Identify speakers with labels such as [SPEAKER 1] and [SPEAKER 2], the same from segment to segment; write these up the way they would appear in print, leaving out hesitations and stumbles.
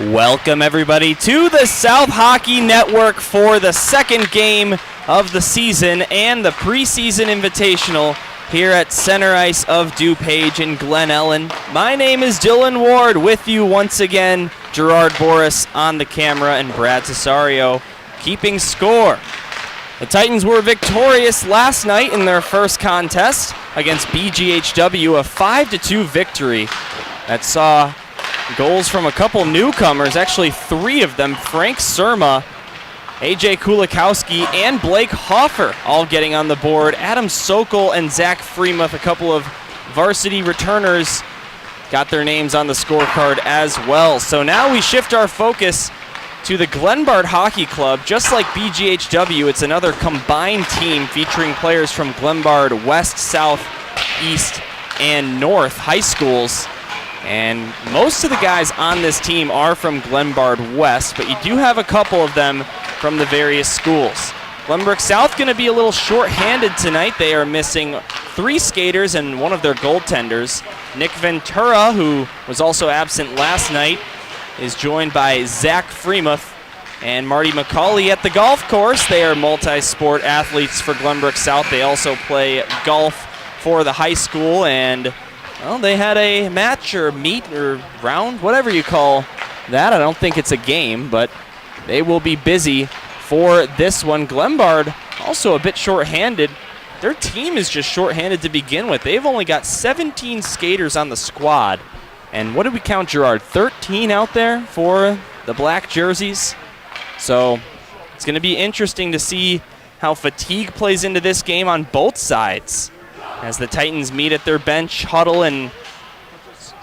[SPEAKER 1] Welcome everybody to the South Hockey Network for the second game of the season and the preseason invitational here at Center Ice of DuPage in Glen Ellen. My name is Dylan Ward, with you once again, Gerard Boris on the camera and Brad Cesario keeping score. The Titans were victorious last night in their first contest against BGHW, a 5-2 victory that saw goals from a couple newcomers, actually three of them, Frank Surma, AJ Kulikowski, and Blake Hoffer all getting on the board. Adam Sokol and Zach Freemuth, a couple of varsity returners, got their names on the scorecard as well. So now we shift our focus to the Glenbard Hockey Club. Just like BGHW, it's another combined team featuring players from Glenbard West, South, East, and North high schools. And most of the guys on this team are from Glenbard West, but you do have a couple of them from the various schools. Glenbrook South going to be a little short-handed tonight. They are missing three skaters and one of their goaltenders. Nick Ventura, who was also absent last night, is joined by Zach Freemuth and Marty McCauley at the golf course. They are multi-sport athletes for Glenbrook South. They also play golf for the high school, and well, they had a match or meet or round, whatever you call that. I don't think it's a game, but they will be busy for this one. Glenbard also a bit short-handed. Their team is just short-handed to begin with. They've only got 17 skaters on the squad. And what did we count, Gerard? 13 out there for the black jerseys. So it's going to be interesting to see how fatigue plays into this game on both sides, as the Titans meet at their bench, huddle, and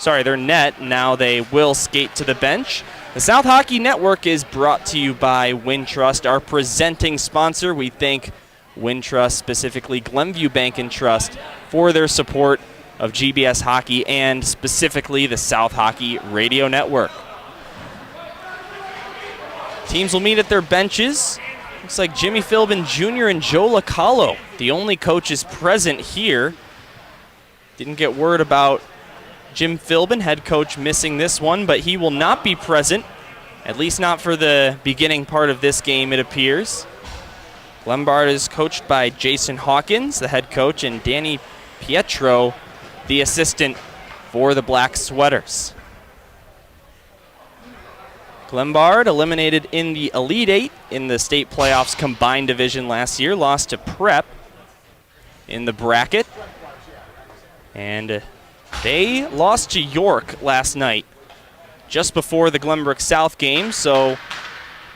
[SPEAKER 1] their net. Now they will skate to the bench. The South Hockey Network is brought to you by Wintrust, our presenting sponsor. We thank Wintrust, specifically Glenview Bank and Trust, for their support of GBS hockey and specifically the South Hockey Radio Network. Teams will meet at their benches. Looks like Jimmy Philbin Jr. and Joe Lacalo, the only coaches present here. Didn't get word about Jim Philbin, head coach, missing this one, but he will not be present, at least not for the beginning part of this game, it appears. Glenbard is coached by Jason Hawkins, the head coach, and Danny Pietro, the assistant for the Black Sweaters. Glenbard eliminated in the Elite Eight in the state playoffs combined division last year, lost to Prep in the bracket. And they lost to York last night, just before the Glenbrook South game. So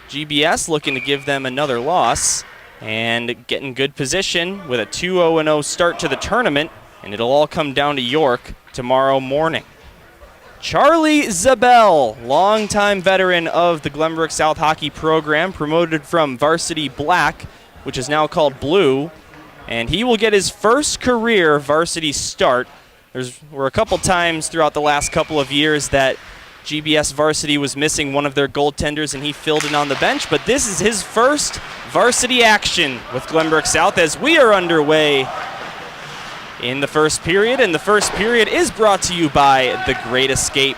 [SPEAKER 1] GBS looking to give them another loss and get in good position with a 2-0-0 start to the tournament. And it'll all come down to York tomorrow morning. Charlie Zabel, longtime veteran of the Glenbrook South hockey program, promoted from Varsity Black, which is now called Blue, and he will get his first career varsity start. There were a couple times throughout the last couple of years that GBS Varsity was missing one of their goaltenders and he filled in on the bench, but this is his first varsity action with Glenbrook South as we are underway in the first period, and the first period is brought to you by The Great Escape.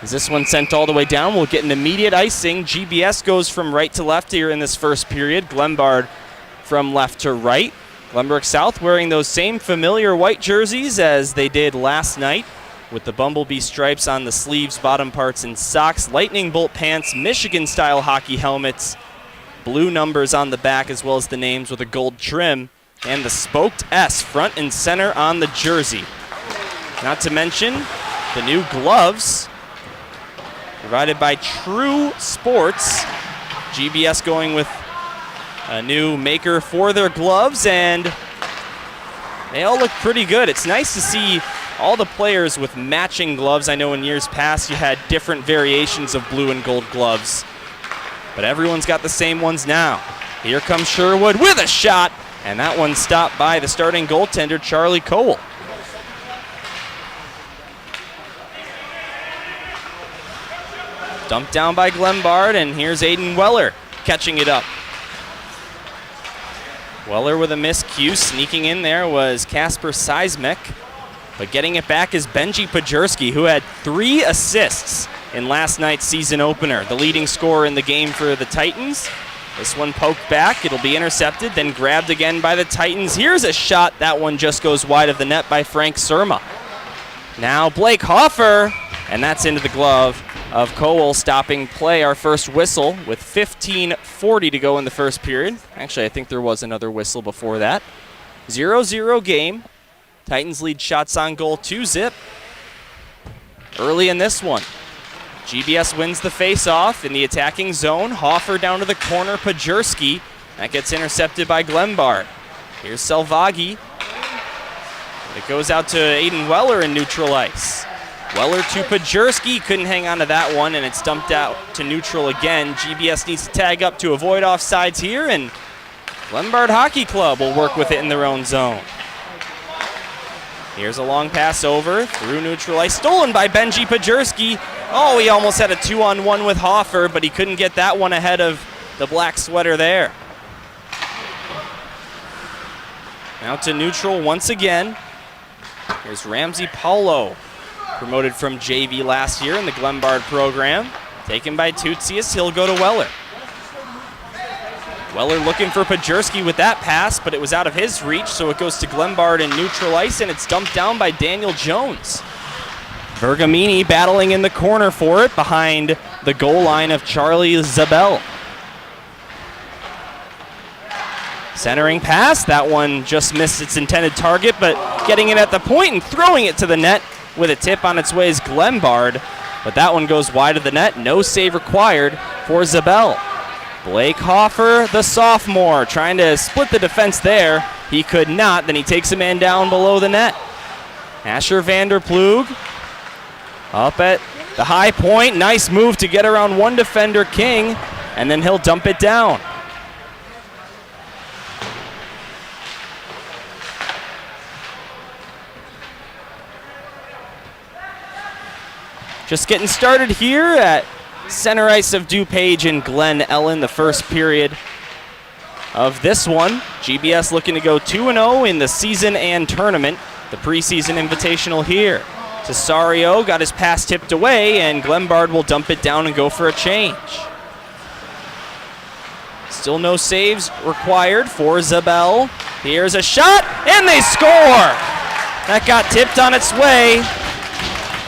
[SPEAKER 1] As this one sent all the way down, we'll get an immediate icing. GBS goes from right to left here in this first period. Glenbard from left to right. Glenbrook South wearing those same familiar white jerseys as they did last night, with the bumblebee stripes on the sleeves, bottom parts, and socks. Lightning bolt pants, Michigan-style hockey helmets, blue numbers on the back as well as the names with a gold trim, and the spoked S front and center on the jersey. Not to mention the new gloves provided by True Sports. GBS going with a new maker for their gloves, and they all look pretty good. It's nice to see all the players with matching gloves. I know in years past you had different variations of blue and gold gloves, but everyone's got the same ones now. Here comes Sherwood with a shot, and that one stopped by the starting goaltender, Charlie Cole. Dumped down by Glenbard, and here's Aiden Weller catching it up. Weller with a miscue. Sneaking in there was Kasper Seismic, but getting it back is Benji Pajurski, who had 3 assists in last night's season opener. The leading scorer in the game for the Titans. This one poked back. It'll be intercepted, then grabbed again by the Titans. Here's a shot. That one just goes wide of the net by Frank Surma. Now Blake Hoffer, and that's into the glove of Cowell, stopping play. Our first whistle with 15:40 to go in the first period. Actually, I think there was another whistle before that. 0-0 game. Titans lead shots on goal 2-0 early in this one. GBS wins the face-off in the attacking zone. Hoffer down to the corner. Pajerski. That gets intercepted by Glenbard. Here's Selvagi. It goes out to Aiden Weller in neutral ice. Weller to Pajerski. Couldn't hang on to that one, and it's dumped out to neutral again. GBS needs to tag up to avoid offsides here, and Glenbard Hockey Club will work with it in their own zone. Here's a long pass over through neutral ice. Stolen by Benji Pajerski. Oh, he almost had a 2-on-1 with Hoffer, but he couldn't get that one ahead of the black sweater there. Now to neutral once again. Here's Ramsey Paulo, promoted from JV last year in the Glenbard program. Taken by Tutsius, he'll go to Weller. Weller looking for Pajerski with that pass, but it was out of his reach, so it goes to Glenbard in neutral ice, and it's dumped down by Daniel Jones. Bergamini battling in the corner for it behind the goal line of Charlie Zabel. Centering pass, that one just missed its intended target, but getting it at the point and throwing it to the net with a tip on its way is Glenbard, but that one goes wide of the net. No save required for Zabel. Blake Hoffer, the sophomore, trying to split the defense there. He could not, then he takes a man down below the net. Asher Vanderplug up at the high point. Nice move to get around one defender, King, and then he'll dump it down. Just getting started here at center ice of DuPage and Glen Ellen, the first period of this one. GBS looking to go 2-0 in the season and tournament. The preseason invitational here. Cesario got his pass tipped away, and Glenbard will dump it down and go for a change. Still no saves required for Zabel. Here's a shot, and they score! That got tipped on its way,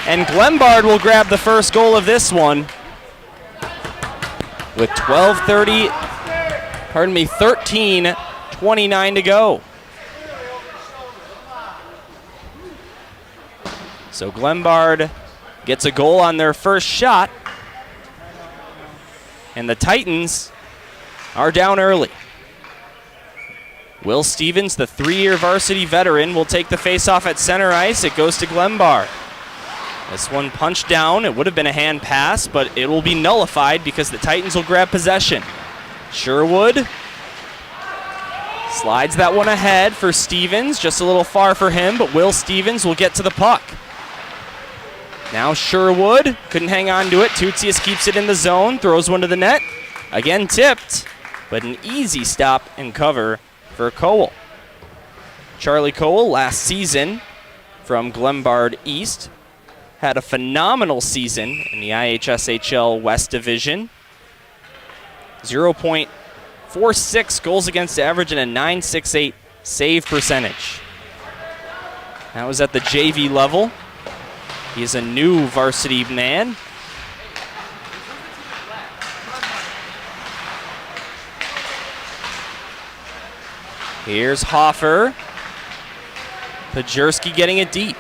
[SPEAKER 1] and Glenbard will grab the first goal of this one with 13:29 to go. So Glenbard gets a goal on their first shot, and the Titans are down early. Will Stevens, the 3-year varsity veteran, will take the faceoff at center ice. It goes to Glenbard. This one punched down. It would have been a hand pass, but it will be nullified because the Titans will grab possession. Sherwood slides that one ahead for Stevens. Just a little far for him, but Will Stevens will get to the puck. Now Sherwood couldn't hang on to it. Tutsius keeps it in the zone, throws one to the net. Again tipped, but an easy stop and cover for Cowell. Charlie Cowell last season from Glenbard East had a phenomenal season in the IHSHL West Division. 0.46 goals against average and a .968 save percentage. That was at the JV level. He is a new varsity man. Here's Hoffer. Pajerski getting it deep.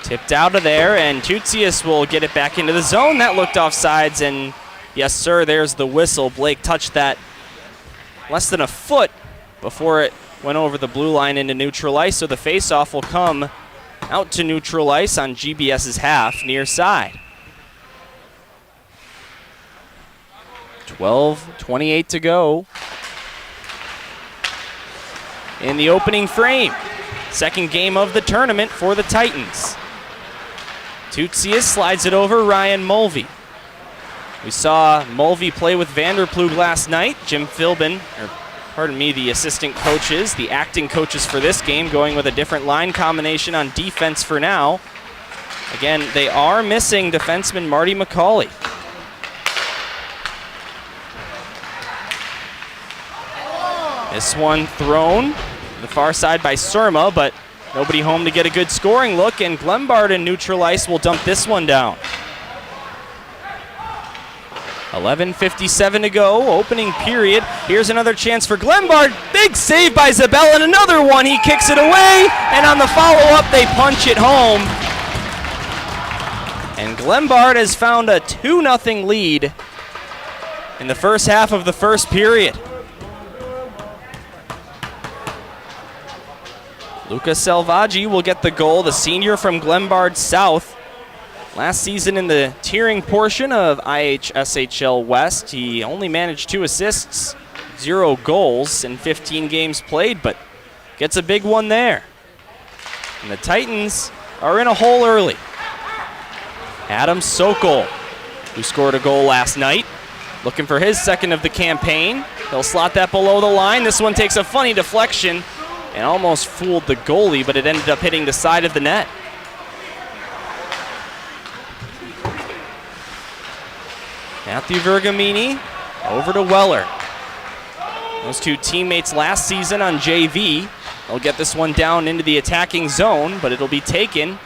[SPEAKER 1] Tipped out of there, and Tutsius will get it back into the zone. That looked offsides, and yes, sir, there's the whistle. Blake touched that less than a foot before it went over the blue line into neutral ice, so the faceoff will come out to neutral ice on GBS's half, near side. 12:28 to go in the opening frame. Second game of the tournament for the Titans. Tutsius slides it over Ryan Mulvey. We saw Mulvey play with Vanderplug last night. Jim Philbin, or the assistant coaches, the acting coaches for this game, going with a different line combination on defense for now. Again, they are missing defenseman Marty McCauley. This one thrown the far side by Surma, but nobody home to get a good scoring look, and Glenbard in neutral ice will dump this one down. 11:57 to go, opening period. Here's another chance for Glenbard. Big save by Zabel, and another one. He kicks it away, and on the follow-up, they punch it home. And Glenbard has found a 2-0 lead in the first half of the first period. Luca Selvaggi will get the goal, the senior from Glenbard South. Last season in the tiering portion of IHSHL West, he only managed 2 assists, 0 goals in 15 games played, but gets a big one there. And the Titans are in a hole early. Adam Sokol, who scored a goal last night, looking for his second of the campaign. He'll slot that below the line. This one takes a funny deflection and almost fooled the goalie, but it ended up hitting the side of the net. Matthew Vergamini over to Weller. Those two teammates last season on JV. They'll get this one down into the attacking zone, but it'll be taken.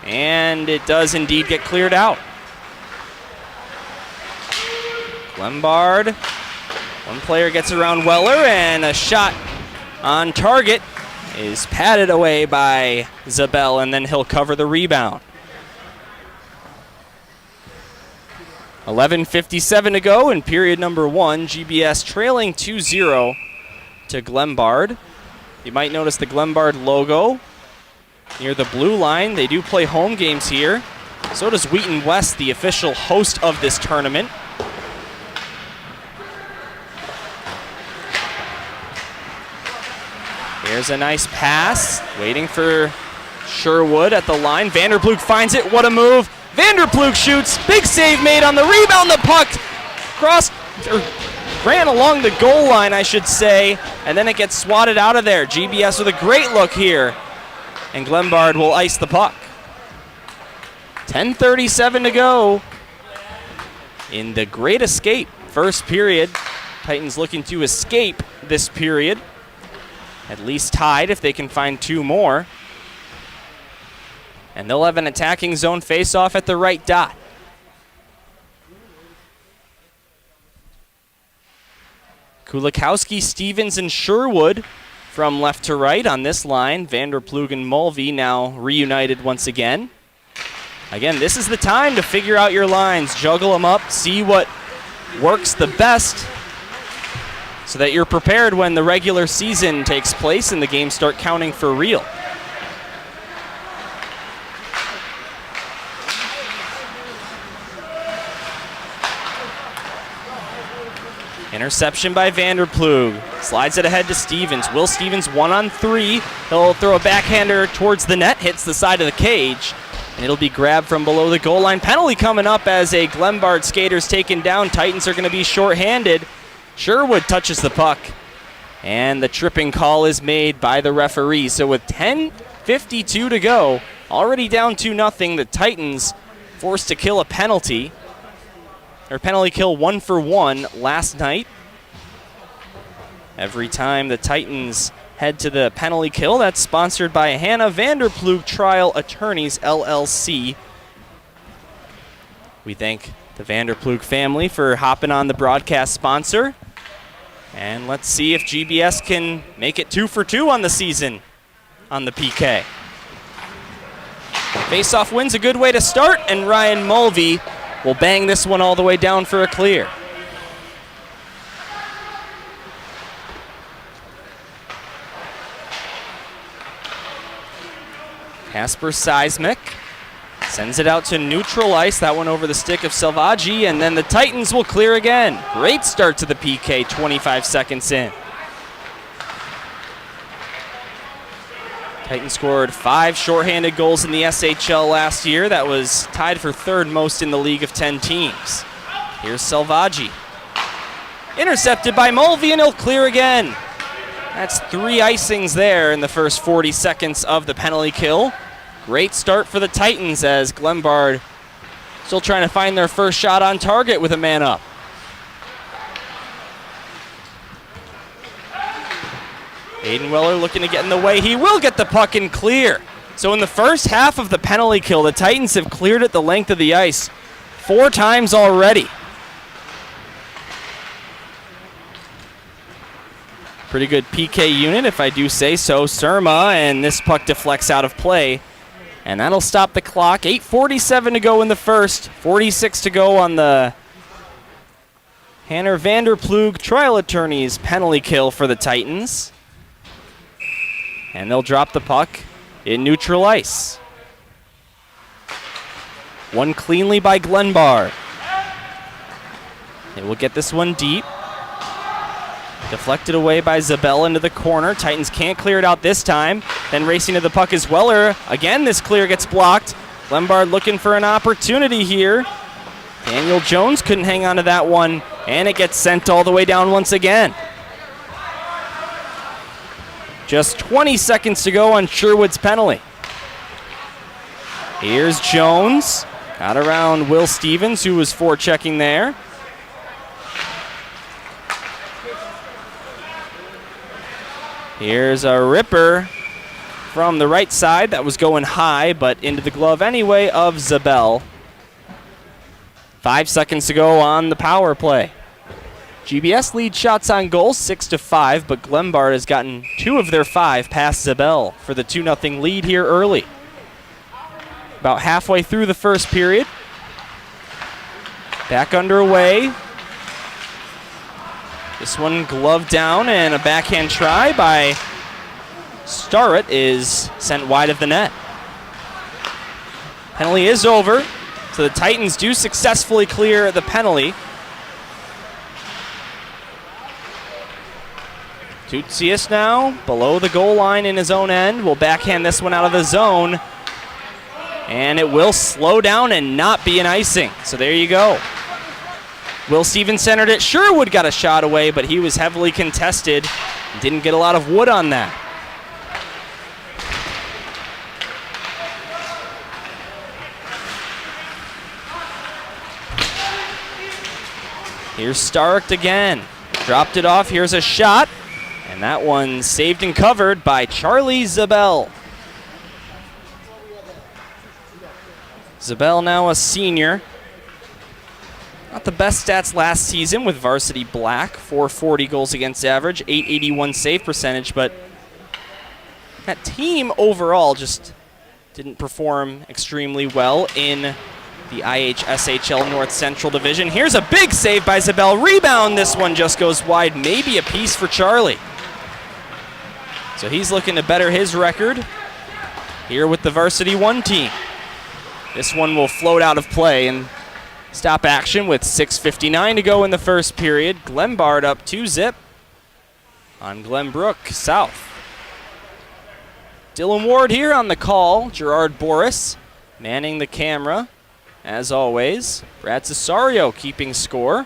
[SPEAKER 1] And it does indeed get cleared out. Glenbard, one player gets around Weller, and a shot on target is patted away by Zabel, and then he'll cover the rebound. 11:57 to go in period number 1. GBS trailing 2-0 to Glenbard. You might notice the Glenbard logo near the blue line. They do play home games here. So does Wheaton West, the official host of this tournament. Here's a nice pass, waiting for Sherwood at the line. Vanderploeg finds it, what a move. Vanderploeg shoots, big save made on the rebound. The puck ran along the goal line, I should say, and then it gets swatted out of there. GBS with a great look here, and Glenbard will ice the puck. 10:37 to go in the Great Escape first period. Titans looking to escape this period. At least tied if they can find 2 more. And they'll have an attacking zone face-off at the right dot. Kulikowski, Stevens, and Sherwood from left to right on this line. Vanderploeg and Mulvey now reunited once again. Again, this is the time to figure out your lines, juggle them up, see what works the best so that you're prepared when the regular season takes place and the games start counting for real. Interception by Vanderploeg. Slides it ahead to Stevens. Will Stevens 1-on-3. He'll throw a backhander towards the net, hits the side of the cage, and it'll be grabbed from below the goal line. Penalty coming up as a Glenbard skater's taken down. Titans are going to be shorthanded. Sherwood touches the puck, and the tripping call is made by the referee. So with 10:52 to go, already down 2-0, the Titans forced to kill a penalty. Or penalty kill 1-for-1 last night. Every time the Titans head to the penalty kill, that's sponsored by Hannah Vanderploeg Trial Attorneys, LLC. We thank the Vanderploeg family for hopping on the broadcast sponsor. And let's see if GBS can make it 2-for-2 on the season on the PK. Face-off win's a good way to start, and Ryan Mulvey will bang this one all the way down for a clear. Casper Seismic sends it out to neutral ice. That one over the stick of Selvaggi, and then the Titans will clear again. Great start to the PK, 25 seconds in. Titans scored 5 shorthanded goals in the SHL last year. That was tied for 3rd most in the league of 10 teams. Here's Selvaggi. Intercepted by Mulvey, and he'll clear again. That's 3 icings there in the first 40 seconds of the penalty kill. Great start for the Titans as Glenbard still trying to find their first shot on target with a man up. Aiden Weller looking to get in the way. He will get the puck and clear. So in the first half of the penalty kill, the Titans have cleared it the length of the ice 4 times already. Pretty good PK unit, if I do say so. Surma, and this puck deflects out of play. And that'll stop the clock. 8:47 to go in the first. 46 to go on the Hanner Vanderplug Trial Attorneys penalty kill for the Titans. And they'll drop the puck in neutral ice. Won cleanly by Glenbard. They will get this one deep. Deflected away by Zabel into the corner. Titans can't clear it out this time. Then racing to the puck is Weller. Again, this clear gets blocked. Glenbard looking for an opportunity here. Daniel Jones couldn't hang on to that one, and it gets sent all the way down once again. Just 20 seconds to go on Sherwood's penalty. Here's Jones. Got around Will Stevens, who was forechecking there. Here's a ripper from the right side that was going high, but into the glove anyway of Zabel. 5 seconds to go on the power play. GBS leads shots on goal 6-5, but Glenbard has gotten 2 of their 5 past Zabel for the 2-0 lead here early. About halfway through the first period. Back underway. This one gloved down, and a backhand try by Starrett is sent wide of the net. Penalty is over, so the Titans do successfully clear the penalty. Tutsius now below the goal line in his own end. Will backhand this one out of the zone, and it will slow down and not be an icing. So there you go. Will Stevens centered it. Sherwood got a shot away, but he was heavily contested. Didn't get a lot of wood on that. Here's Stark again. Dropped it off. Here's a shot. And that one saved and covered by Charlie Zabel. Zabel now a senior. Not the best stats last season with Varsity Black. 440 goals against average, 881 save percentage, but that team overall just didn't perform extremely well in the IHSHL North Central Division. Here's a big save by Zabel. Rebound, this one just goes wide. Maybe a piece for Charlie. So he's looking to better his record here with the Varsity 1 team. This one will float out of play and stop action with 6:59 to go in the first period. Glenbard up 2-0 on Glenbrook South. Dylan Ward here on the call. Gerard Boris manning the camera, as always. Brad Cesario keeping score.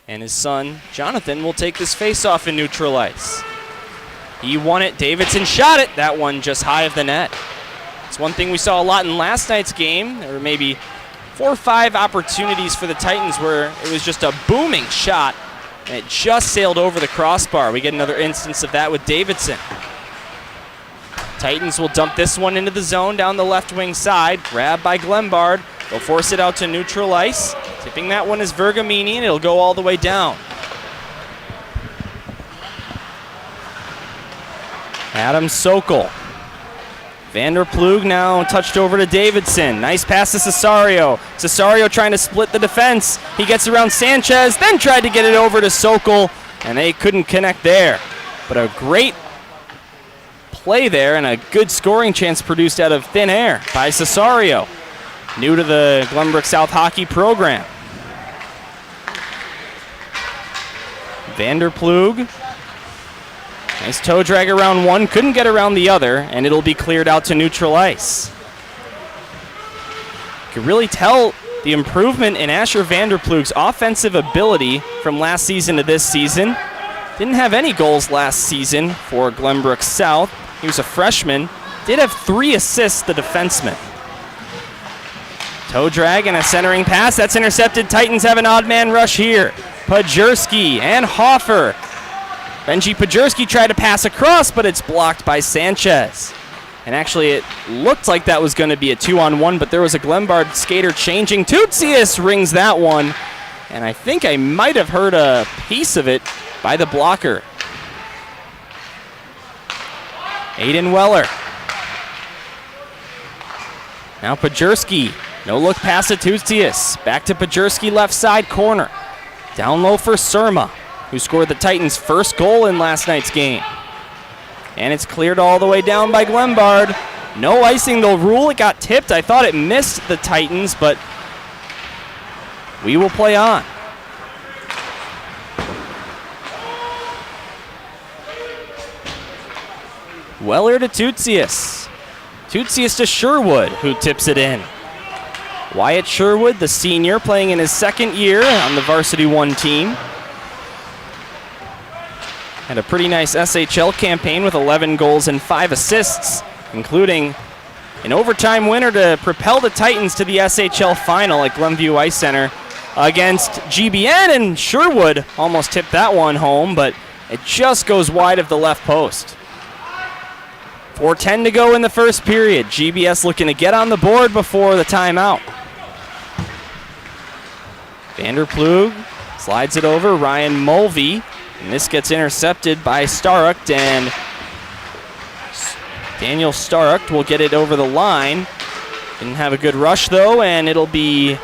[SPEAKER 1] And his son, Jonathan, will take this face-off in neutral ice. He won it. Davidson shot it. That one just high of the net. It's one thing we saw a lot in last night's game. There were maybe 4 or 5 opportunities for the Titans where it was just a booming shot, and it just sailed over the crossbar. We get another instance of that with Davidson. Titans will dump this one into the zone down the left wing side. Grabbed by Glenbard. They'll force it out to neutral ice. Tipping that one is Vergamini, and it'll go all the way down. Adam Sokol. Vanderplug now touched over to Davidson. Nice pass to Cesario. Cesario trying to split the defense. He gets around Sanchez, then tried to get it over to Sokol, and they couldn't connect there. But a great play there and a good scoring chance produced out of thin air by Cesario, new to the Glenbrook South hockey program. Vanderplug. Nice toe drag around one, couldn't get around the other, and it'll be cleared out to neutral ice. You can really tell the improvement in Asher Vanderplug's offensive ability from last season to this season. Didn't have any goals last season for Glenbrook South. He was a freshman. Did have 3 assists, the defenseman. Toe drag and a centering pass. That's intercepted. Titans have an odd man rush here. Pajerski and Hoffer. Benji Pajerski tried to pass across, but it's blocked by Sanchez. And actually, it looked like that was going to be a 2-on-1, but there was a Glenbard skater changing. Tutsius rings that one. And I think I might have heard a piece of it by the blocker. Aiden Weller. Now Pajerski. No look pass to Tutsius. Back to Pajerski, left side corner. Down low for Surma, who scored the Titans' first goal in last night's game. And it's cleared all the way down by Glenbard. No icing, they'll rule. It got tipped. I thought it missed the Titans, but we will play on. Weller to Tutsius. Tutsius to Sherwood, who tips it in. Wyatt Sherwood, the senior, playing in his second year on the Varsity 1 team. Had a pretty nice SHL campaign with 11 goals and 5 assists, including an overtime winner to propel the Titans to the SHL final at Glenview Ice Center against GBN, and Sherwood almost tipped that one home, but it just goes wide of the left post. 4:10 to go in the first period. GBS looking to get on the board before the timeout. Vanderplug slides it over. Ryan Mulvey. And this gets intercepted by Starucht, and Daniel Starucht will get it over the line. Didn't have a good rush, though, and it'll be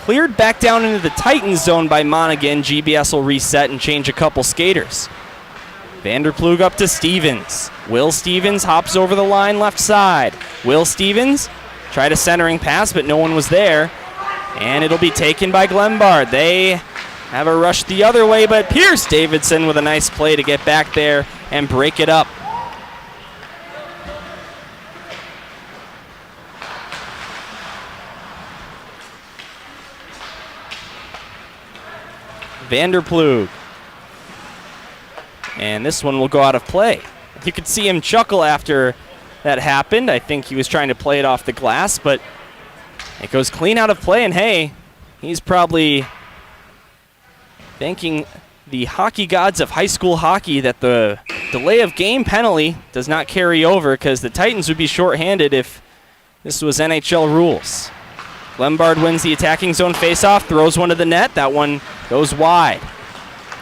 [SPEAKER 1] cleared back down into the Titans zone by Monaghan. GBS will reset and change a couple skaters. Vanderplug up to Stevens. Will Stevens hops over the line left side. Will Stevens tried a centering pass, but no one was there. And it'll be taken by Glenbard. They have a rush the other way, but Pierce Davidson with a nice play to get back there and break it up. Vanderplug. And this one will go out of play. You could see him chuckle after that happened. I think he was trying to play it off the glass, but it goes clean out of play, and hey, he's probably thanking the hockey gods of high school hockey that the delay of game penalty does not carry over, because the Titans would be shorthanded if this was NHL rules. Glenbard wins the attacking zone faceoff, throws one to the net. That one goes wide.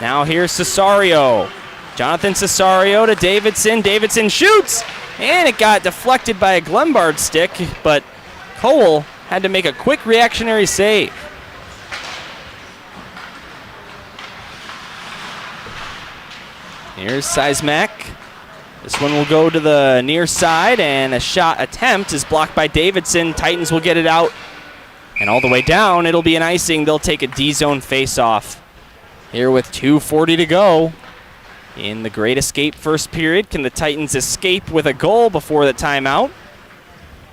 [SPEAKER 1] Now here's Cesario. Jonathan Cesario to Davidson. Davidson shoots, and it got deflected by a Glenbard stick, but Cole had to make a quick reactionary save. Here's Seismack. This one will go to the near side, and a shot attempt is blocked by Davidson. Titans will get it out, and all the way down, it'll be an icing. They'll take a D-zone face-off here with 2:40 to go. In the Great Escape first period, can the Titans escape with a goal before the timeout?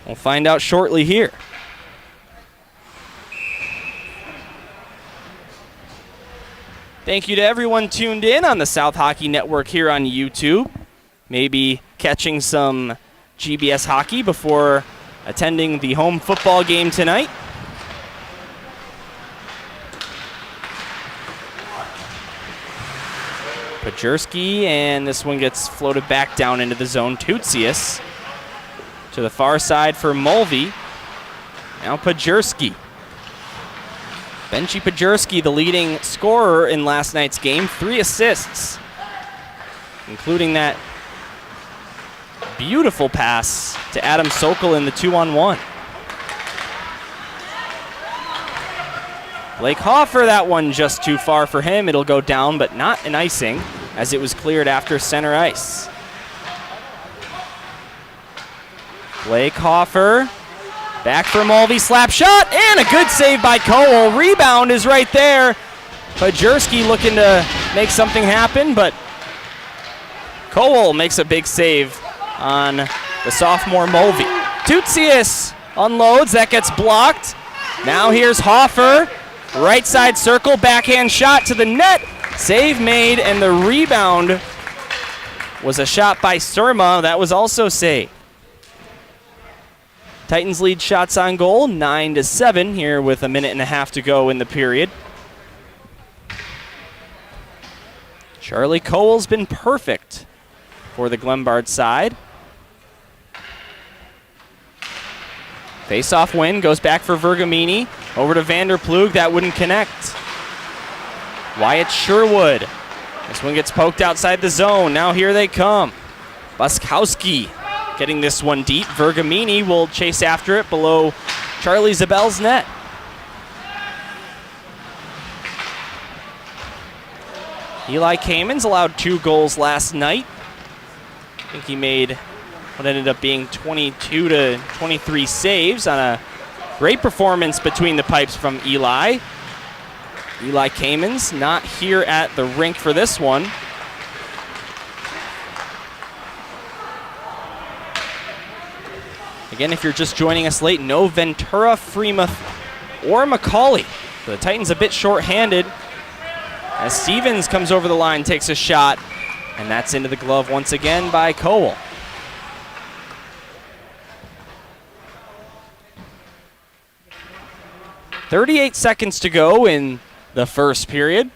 [SPEAKER 1] We'll find out shortly here. Thank you to everyone tuned in on the South Hockey Network here on YouTube. Maybe catching some GBS hockey before attending the home football game tonight. Pajerski, and this one gets floated back down into the zone. Tutsius to the far side for Mulvey. Now Pajerski. Benji Pajerski, the leading scorer in last night's game, 3 assists, including that beautiful pass to Adam Sokol in the 2-on-1. Blake Hoffer, that one just too far for him. It'll go down, but not an icing, as it was cleared after center ice. Blake Hoffer, back for Mulvey, slap shot, and a good save by Cole. Rebound is right there. Pajerski looking to make something happen, but Cole makes a big save on the sophomore Mulvey. Tutsius unloads, that gets blocked. Now here's Hoffer. Right side circle, backhand shot to the net. Save made, and the rebound was a shot by Surma. That was also saved. Titans lead shots on goal, 9-7 here with 1.5 minutes to go in the period. Charlie Cole's been perfect for the Glenbard side. Face-off win, goes back for Vergamini. Over to Vanderplug, that wouldn't connect. Wyatt Sherwood. This one gets poked outside the zone. Now here they come. Buskowski getting this one deep. Vergamini will chase after it below Charlie Zabel's net. Eli Kamens allowed 2 goals last night. I think he made what ended up being 22 to 23 saves on a great performance between the pipes from Eli. Eli Kamens not here at the rink for this one. Again, if you're just joining us late, no Ventura, Freemuth, or McCauley. So the Titans a bit short-handed as Stevens comes over the line, takes a shot, and that's into the glove once again by Cole. .38 seconds to go in the first period.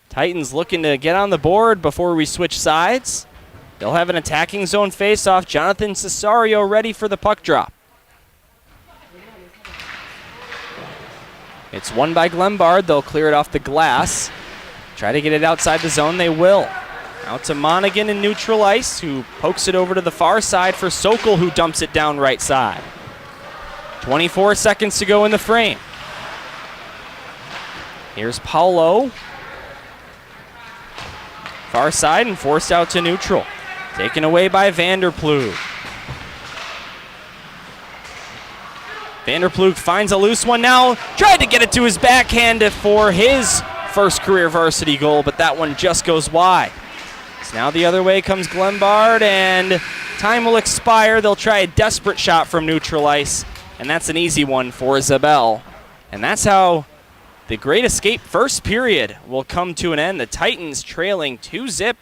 [SPEAKER 1] Titans looking to get on the board before we switch sides. They'll have an attacking zone face-off. Jonathan Cesario ready for the puck drop. It's won by Glenbard. They'll clear it off the glass. Try to get it outside the zone. They will. Out to Monaghan in neutral ice, who pokes it over to the far side for Sokol, who dumps it down right side. 24 seconds to go in the frame. Here's Paulo. Far side and forced out to neutral. Taken away by Vanderplug. Vanderplug finds a loose one now. Tried to get it to his backhand for his first career varsity goal, but that one just goes wide. So now the other way comes Glenbard, and time will expire. They'll try a desperate shot from neutral ice, and that's an easy one for Zabel. And that's how the Great Escape first period will come to an end. The Titans trailing 2-0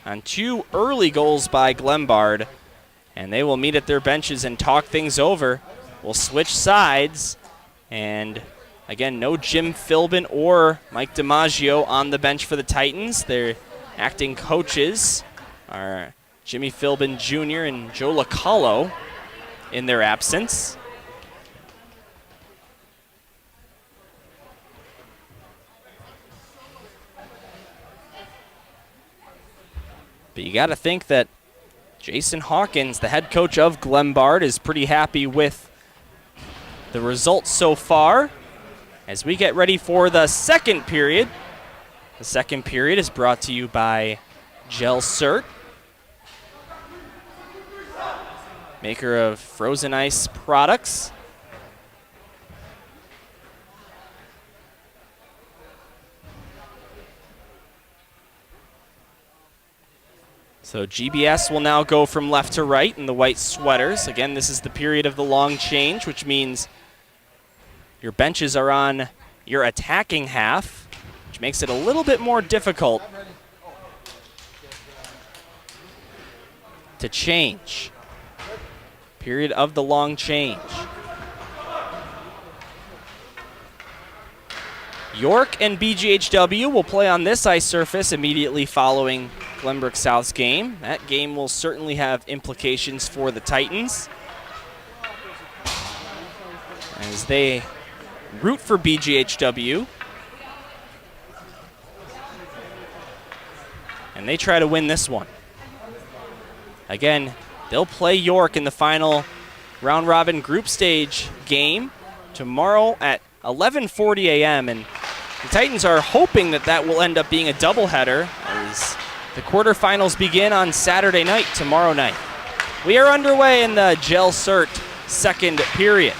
[SPEAKER 1] on 2 early goals by Glenbard, and they will meet at their benches and talk things over. We'll switch sides, and again, no Jim Philbin or Mike DiMaggio on the bench for the Titans. Their acting coaches are Jimmy Philbin Jr. and Joe Lacalo in their absence. But you got to think that Jason Hawkins, the head coach of Glenbard, is pretty happy with the results so far. As we get ready for the second period. The second period is brought to you by Gel Cert, maker of frozen ice products. So GBS will now go from left to right in the white sweaters. Again, this is the period of the long change, which means your benches are on your attacking half, which makes it a little bit more difficult to change. Period of the long change. York and BGHW will play on this ice surface immediately following Glenbrook South's game. That game will certainly have implications for the Titans as they root for BGHW. And they try to win this one. Again, they'll play York in the final round-robin group stage game tomorrow at 11:40 a.m. And the Titans are hoping that that will end up being a doubleheader as the quarterfinals begin on Saturday night, tomorrow night. We are underway in the Gel Cert second period.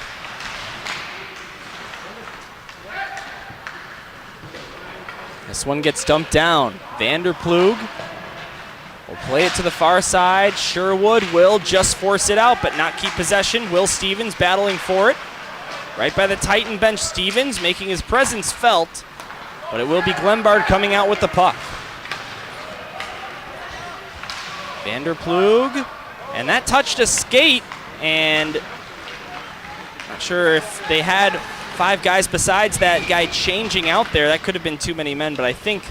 [SPEAKER 1] This one gets dumped down. Vanderplug will play it to the far side. Sherwood will just force it out but not keep possession. Will Stevens battling for it. Right by the Titan bench, Stevens making his presence felt, but it will be Glenbard coming out with the puck. Vanderplug, and that touched a skate, and not sure if they had 5 guys besides that guy changing out there. That could have been too many men, but I think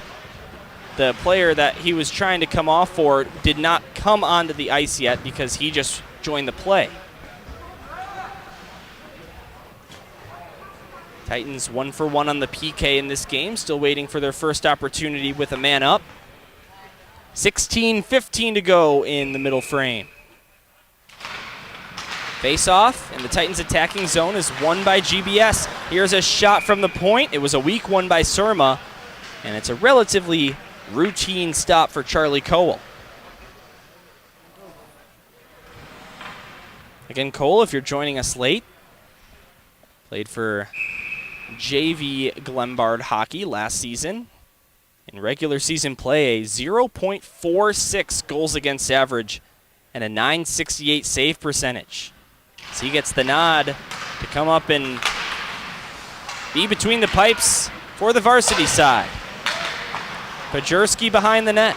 [SPEAKER 1] the player that he was trying to come off for did not come onto the ice yet because he just joined the play. Titans 1 for 1 on the PK in this game, still waiting for their first opportunity with a man up. 16:15 to go in the middle frame. Face-off, and the Titans' attacking zone is won by GBS. Here's a shot from the point. It was a weak one by Surma, and it's a relatively routine stop for Charlie Cole. Again, Cole, if you're joining us late, played for JV Glenbard hockey last season. In regular season play, a 0.46 goals against average and a .968 save percentage. So he gets the nod to come up and be between the pipes for the varsity side. Pajurski behind the net.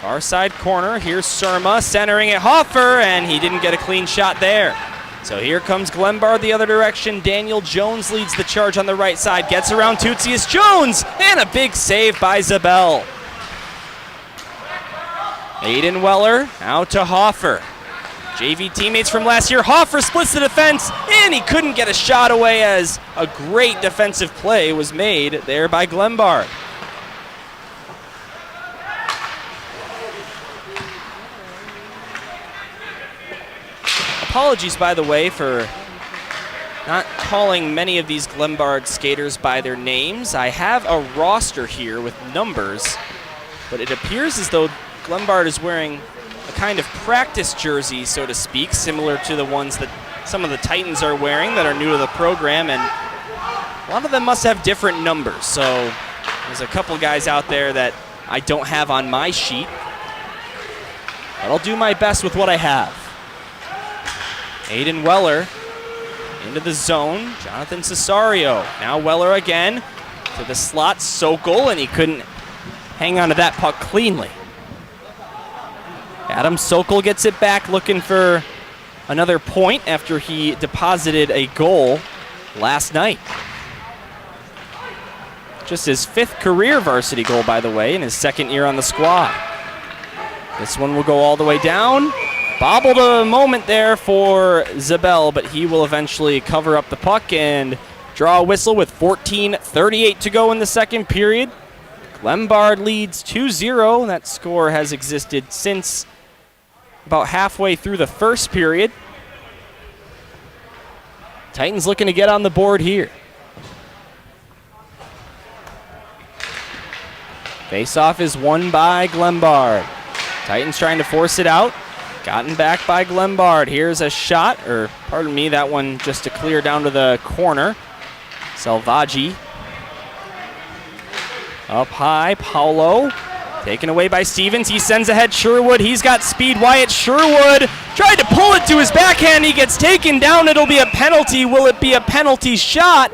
[SPEAKER 1] Far side corner, here's Surma centering it Hoffer, and he didn't get a clean shot there. So here comes Glenbard the other direction. Daniel Jones leads the charge on the right side, gets around Tootsius Jones, and a big save by Zabel. Aiden Weller out to Hoffer. JV teammates from last year. Hoffer splits the defense, and he couldn't get a shot away as a great defensive play was made there by Glenbard. Apologies, by the way, for not calling many of these Glenbard skaters by their names. I have a roster here with numbers, but it appears as though Glenbard is wearing a kind of practice jersey, so to speak, similar to the ones that some of the Titans are wearing that are new to the program, and a lot of them must have different numbers. So there's a couple guys out there that I don't have on my sheet, but I'll do my best with what I have. Aiden Weller into the zone. Jonathan Cesario. Now Weller again to the slot. Sokol, and he couldn't hang on to that puck cleanly. Adam Sokol gets it back, looking for another point after he deposited a goal last night. Just his 5th career varsity goal, by the way, in his 2nd year on the squad. This one will go all the way down. Bobbled a moment there for Zabel, but he will eventually cover up the puck and draw a whistle with 14:38 to go in the second period. Glenbard leads 2-0. That score has existed since about halfway through the first period. Titans looking to get on the board here. Face-off is won by Glenbard. Titans trying to force it out. Gotten back by Glenbard. Here's a shot, or pardon me, that one just to clear down to the corner. Salvaggi. Up high, Paulo. Taken away by Stevens. He sends ahead Sherwood. He's got speed. Wyatt Sherwood tried to pull it to his backhand. He gets taken down. It'll be a penalty. Will it be a penalty shot?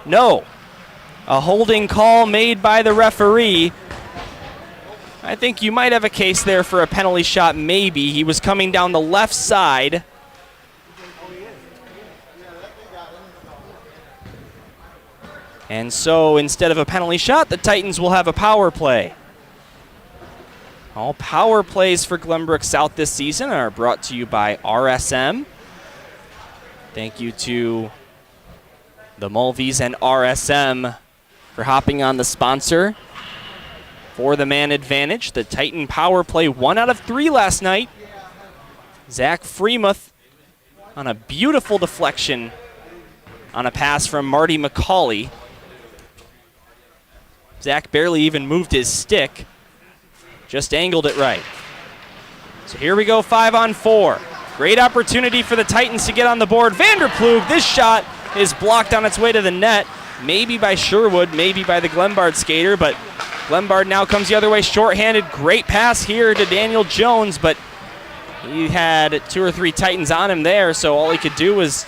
[SPEAKER 1] No. A holding call made by the referee. I think you might have a case there for a penalty shot, maybe. He was coming down the left side. And so instead of a penalty shot, the Titans will have a power play. All power plays for Glenbrook South this season are brought to you by RSM. Thank you to the Mulvies and RSM for hopping on the sponsor for the man advantage. The Titan power play 1 out of 3 last night. Zach Freemuth on a beautiful deflection on a pass from Marty McCauley. Zach barely even moved his stick, just angled it right. So here we go, 5-on-4. Great opportunity for the Titans to get on the board. Vanderplug, this shot is blocked on its way to the net, maybe by Sherwood, maybe by the Glenbard skater, but Glenbard now comes the other way, shorthanded. Great pass here to Daniel Jones, but he had 2 or 3 Titans on him there, so all he could do was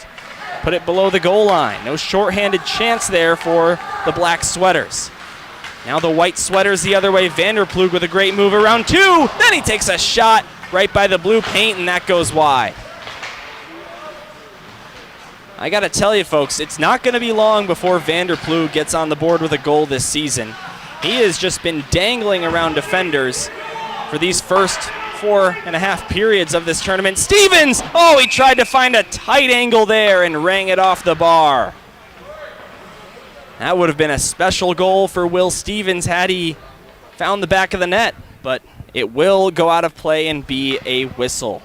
[SPEAKER 1] put it below the goal line. No shorthanded chance there for the black sweaters. Now the white sweaters the other way. Vanderploeg with a great move around 2. Then he takes a shot right by the blue paint, and that goes wide. I got to tell you, folks, it's not going to be long before Vanderploeg gets on the board with a goal this season. He has just been dangling around defenders for these first 4.5 periods of this tournament. Stevens! Oh, he tried to find a tight angle there and rang it off the bar. That would have been a special goal for Will Stevens had he found the back of the net, but it will go out of play and be a whistle.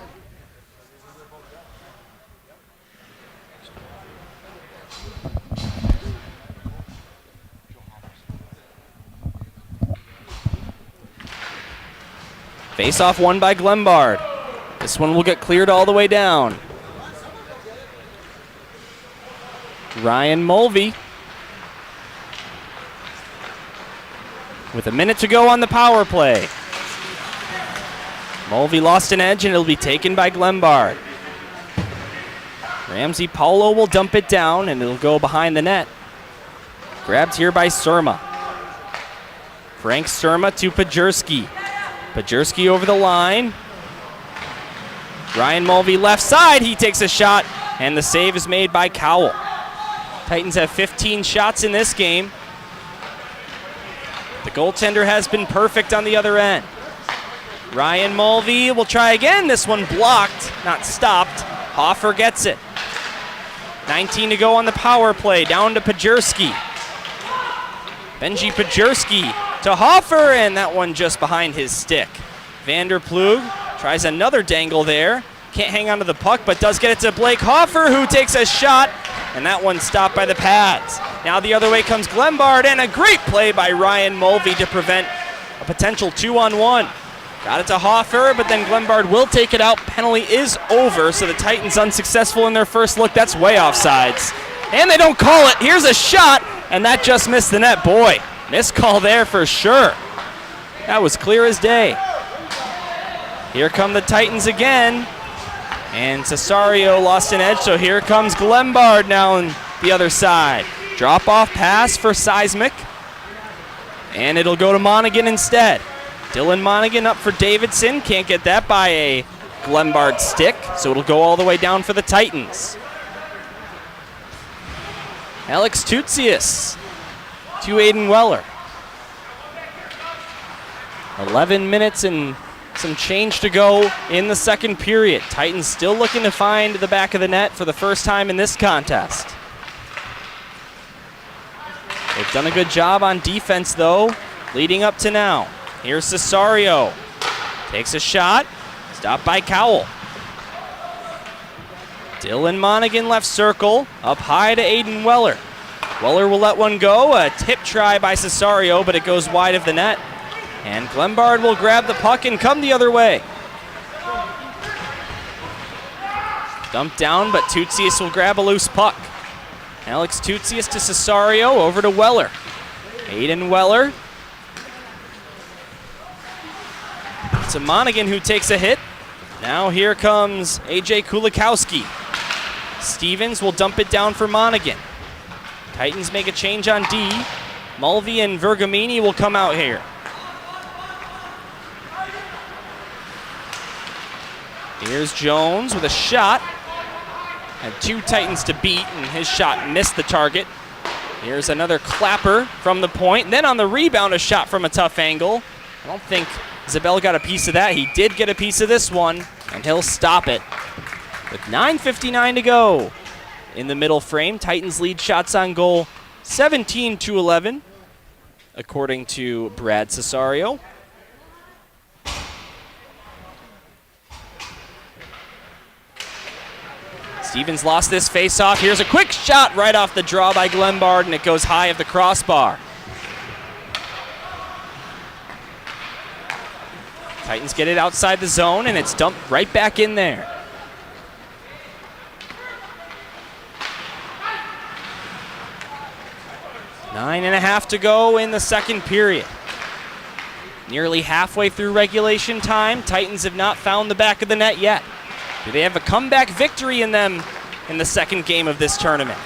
[SPEAKER 1] Face-off won by Glenbard. This one will get cleared all the way down. Ryan Mulvey with a minute to go on the power play. Mulvey lost an edge and it'll be taken by Glenbard. Ramsey Paulo will dump it down and it'll go behind the net. Grabbed here by Surma. Frank Surma to Pajerski. Pajerski over the line. Ryan Mulvey left side. He takes a shot, and the save is made by Cowell. Titans have 15 shots in this game. The goaltender has been perfect on the other end. Ryan Mulvey will try again. This one blocked, not stopped. Hoffer gets it. 19 to go on the power play. Down to Pajerski. Benji Pajerski to Hoffer, and that one just behind his stick. Vanderploeg tries another dangle there. Can't hang on to the puck, but does get it to Blake Hoffer, who takes a shot, and that one stopped by the pads. Now the other way comes Glenbard, and a great play by Ryan Mulvey to prevent a potential 2-on-1. Got it to Hoffer, but then Glenbard will take it out. Penalty is over, so the Titans unsuccessful in their first look. That's way offsides. And they don't call it. Here's a shot, and that just missed the net. Boy, missed call there for sure. That was clear as day. Here come the Titans again. And Cesario lost an edge, so here comes Glenbard now on the other side. Drop-off pass for Seismic. And it'll go to Monaghan instead. Dylan Monaghan up for Davidson. Can't get that by a Glenbard stick, so it'll go all the way down for the Titans. Alex Tutsius to Aiden Weller. 11 minutes and some change to go in the second period. Titans still looking to find the back of the net for the first time in this contest. They've done a good job on defense, though, leading up to now. Here's Cesario. Takes a shot. Stopped by Cowell. Dylan Monaghan left circle. Up high to Aiden Weller. Weller will let one go. A tip try by Cesario, but it goes wide of the net. And Glenbard will grab the puck and come the other way. Dumped down, but Tutsius will grab a loose puck. Alex Tutsius to Cesario, over to Weller. Aiden Weller. To Monaghan, who takes a hit. Now here comes AJ Kulikowski. Stevens will dump it down for Monaghan. Titans make a change on D. Mulvey and Vergamini will come out here. Here's Jones with a shot. Had 2 Titans to beat, and his shot missed the target. Here's another clapper from the point. And then on the rebound, a shot from a tough angle. I don't think Zabel got a piece of that. He did get a piece of this one, and he'll stop it. With 9:59 to go in the middle frame, Titans lead shots on goal 17-11, according to Brad Cesario. Stevens lost this face-off. Here's a quick shot right off the draw by Glenbard, and it goes high of the crossbar. Titans get it outside the zone, and it's dumped right back in there. Nine and a half to go in the second period. Nearly halfway through regulation time. Titans have not found the back of the net yet. Do they have a comeback victory in them in the second game of this tournament.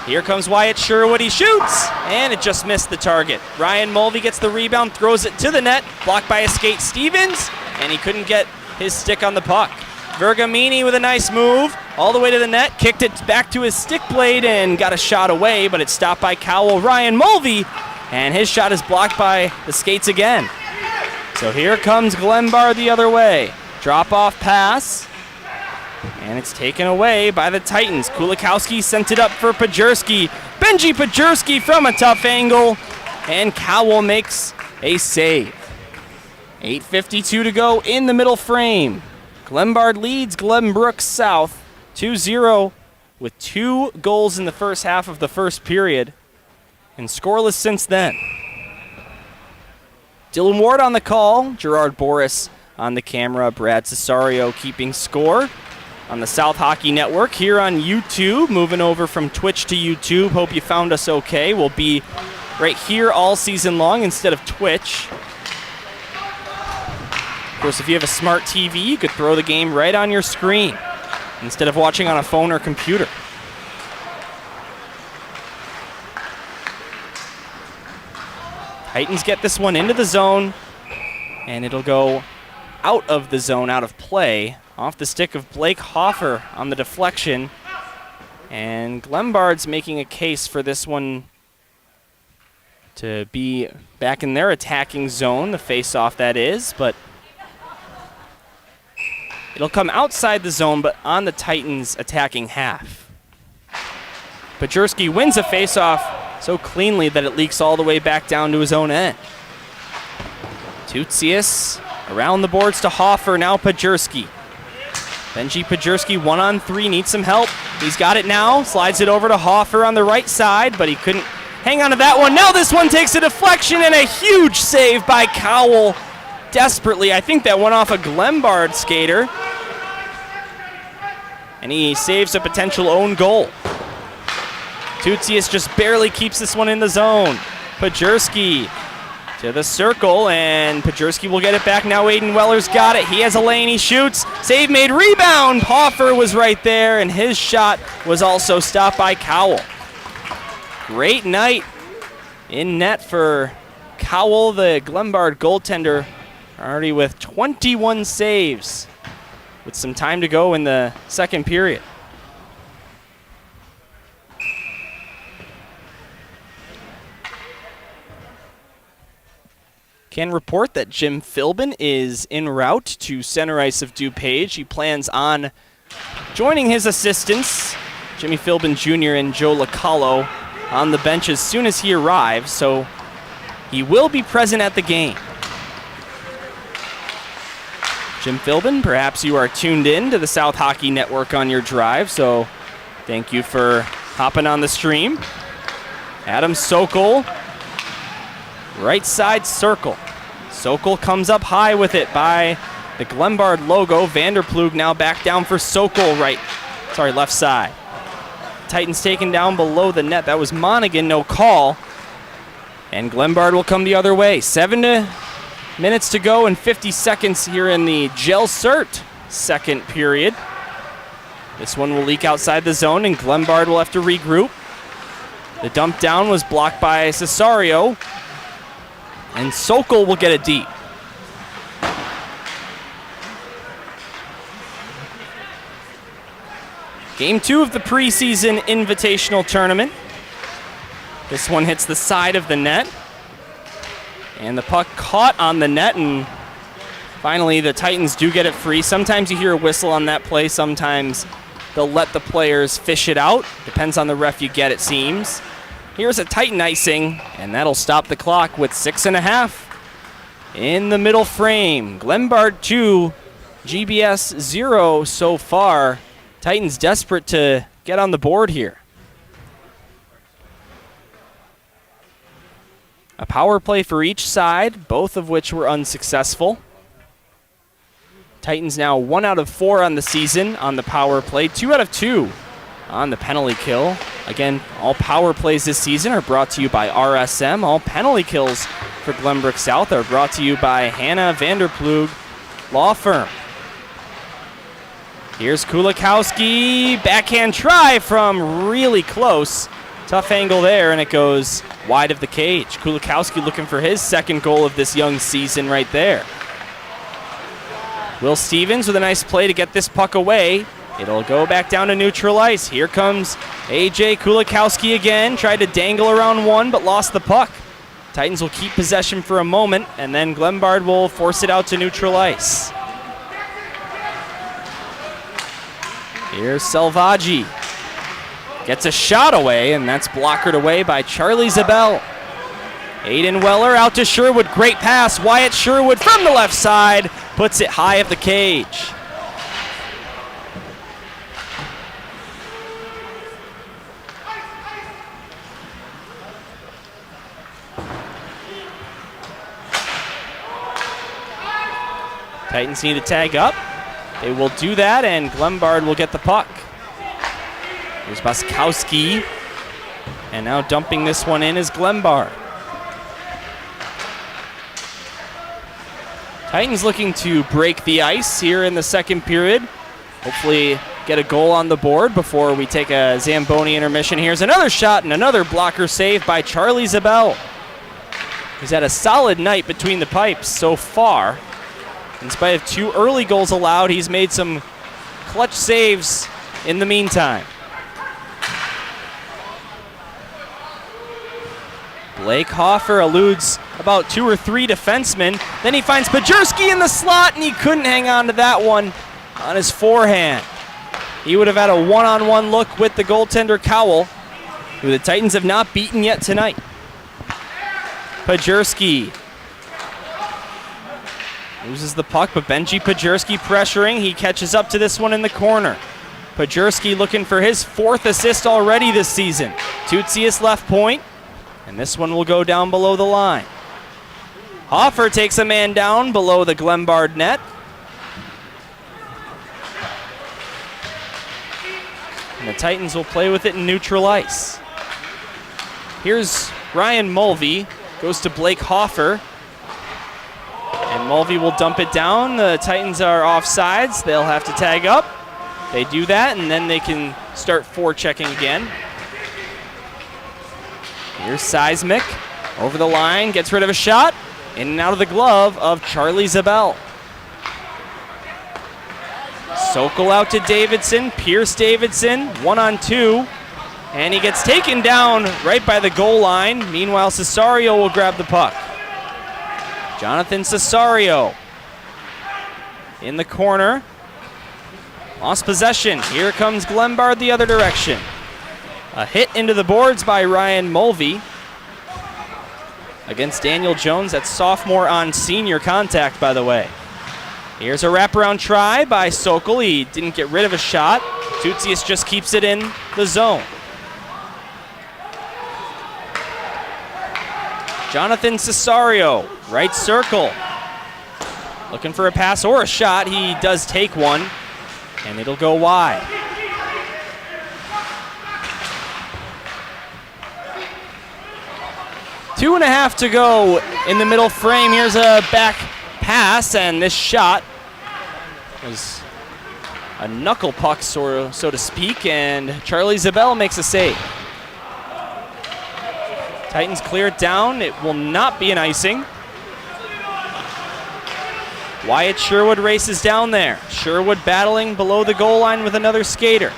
[SPEAKER 1] Here comes Wyatt Sherwood, he shoots, and it just missed the target. Ryan Mulvey gets the rebound, throws it to the net, blocked by a skate Stevens, and he couldn't get his stick on the puck. Vergamini with a nice move, all the way to the net, kicked it back to his stick blade and got a shot away, but it's stopped by Cowell. Ryan Mulvey, and his shot is blocked by the skates again. So here comes Glenbard the other way. Drop-off pass. And it's taken away by the Titans. Kulikowski sent it up for Pajerski. Benji Pajerski from a tough angle. And Cowell makes a save. 8:52 to go in the middle frame. Glenbard leads Glenbrook South 2-0 with 2 goals in the first half of the first period. And scoreless since then. Dylan Ward on the call. Gerard Boris on the camera. Brad Cesario keeping score. On the South Hockey Network here on YouTube, moving over from Twitch to YouTube. Hope you found us okay. We'll be right here all season long instead of Twitch. Of course, if you have a smart TV, you could throw the game right on your screen instead of watching on a phone or computer. Titans get this one into the zone, and it'll go out of the zone, out of play. Off the stick of Blake Hoffer on the deflection. And Glenbard's making a case for this one to be back in their attacking zone, the face-off that is, but it'll come outside the zone, but on the Titans' attacking half. Pajerski wins a face-off so cleanly that it leaks all the way back down to his own end. Tutsius around the boards to Hoffer, now Pajerski. Benji Pajerski 1-on-3, needs some help. He's got it now, slides it over to Hoffer on the right side, but he couldn't hang on to that one. Now this one takes a deflection and a huge save by Cowell. Desperately, I think that went off a Glenbard skater. And he saves a potential own goal. Tutsius just barely keeps this one in the zone. Pajerski to the circle, and Pajerski will get it back. Now Aiden Weller's got it. He has a lane, he shoots. Save made, rebound. Hoffer was right there, and his shot was also stopped by Cowell. Great night in net for Cowell, the Glenbard goaltender, already with 21 saves with some time to go in the second period. Can report that Jim Philbin is en route to center ice of DuPage. He plans on joining his assistants, Jimmy Philbin Jr. and Joe Lacalo, on the bench as soon as he arrives, so he will be present at the game. Jim Philbin, perhaps you are tuned in to the South Hockey Network on your drive, so thank you for hopping on the stream. Adam Sokol, right side circle. Sokol comes up high with it by the Glenbard logo. Vanderplug now back down for Sokol, left side. Titans taken down below the net. That was Monaghan, no call. And Glenbard will come the other way. 7 minutes to go and 50 seconds here in the Gel Cert second period. This one will leak outside the zone, and Glenbard will have to regroup. The dump down was blocked by Cesario. And Sokol will get it deep. Game 2 of the preseason invitational tournament. This one hits the side of the net. And the puck caught on the net, and finally the Titans do get it free. Sometimes you hear a whistle on that play. Sometimes they'll let the players fish it out. Depends on the ref you get, it seems. Here's a Titan icing, and that'll stop the clock with 6.5 in the middle frame. Glenbard 2, GBS 0 so far. Titans desperate to get on the board here. A power play for each side, both of which were unsuccessful. Titans now 1 out of 4 on the season on the power play, 2 out of 2 on the penalty kill. Again, all power plays this season are brought to you by RSM. All penalty kills for Glenbrook South are brought to you by Hannah Vanderplug Law Firm. Here's Kulikowski, backhand try from really close. Tough angle there, and it goes wide of the cage. Kulikowski looking for his second goal of this young season right there. Will Stevens with a nice play to get this puck away. It'll go back down to neutral ice. Here comes AJ Kulikowski again. Tried to dangle around one, but lost the puck. Titans will keep possession for a moment, and then Glenbard will force it out to neutral ice. Here's Selvaggi. Gets a shot away, and that's blockered away by Charlie Zabel. Aiden Weller out to Sherwood. Great pass. Wyatt Sherwood from the left side puts it high of the cage. Titans need to tag up. They will do that, and Glenbard will get the puck. Here's Baskowski, and now dumping this one in is Glenbard. Titans looking to break the ice here in the second period. Hopefully get a goal on the board before we take a Zamboni intermission. Here's another shot and another blocker save by Charlie Zabel. He's had a solid night between the pipes so far. In spite of 2 early goals allowed, he's made some clutch saves in the meantime. Blake Hoffer eludes about 2 or 3 defensemen. Then he finds Pajurski in the slot, and he couldn't hang on to that one on his forehand. He would have had a one-on-one look with the goaltender Cowell, who the Titans have not beaten yet tonight. Pajurski loses the puck, but Benji Pajurski pressuring. He catches up to this one in the corner. Pajurski looking for his 4th assist already this season. Tutsius left point, and this one will go down below the line. Hoffer takes a man down below the Glenbard net. And the Titans will play with it in neutral ice. Here's Ryan Mulvey, goes to Blake Hoffer. And Mulvey will dump it down. The Titans are offsides. They'll have to tag up. They do that, and then they can start forechecking again. Here's Seismic. Over the line, gets rid of a shot. In and out of the glove of Charlie Zabel. Sokol out to Davidson. Pierce Davidson, 1-on-2. And he gets taken down right by the goal line. Meanwhile, Cesario will grab the puck. Jonathan Cesario in the corner. Lost possession. Here comes Glenbard the other direction. A hit into the boards by Ryan Mulvey against Daniel Jones. That's sophomore on senior contact, by the way. Here's a wraparound try by Sokol. He didn't get rid of a shot. Tutsius just keeps it in the zone. Jonathan Cesario, right circle. Looking for a pass or a shot. He does take one, and it'll go wide. Two and a half to go in the middle frame. Here's a back pass, and this shot was a knuckle puck, so to speak, and Charlie Zabel makes a save. Titans clear it down. It will not be an icing. Wyatt Sherwood races down there. Sherwood battling below the goal line with another skater.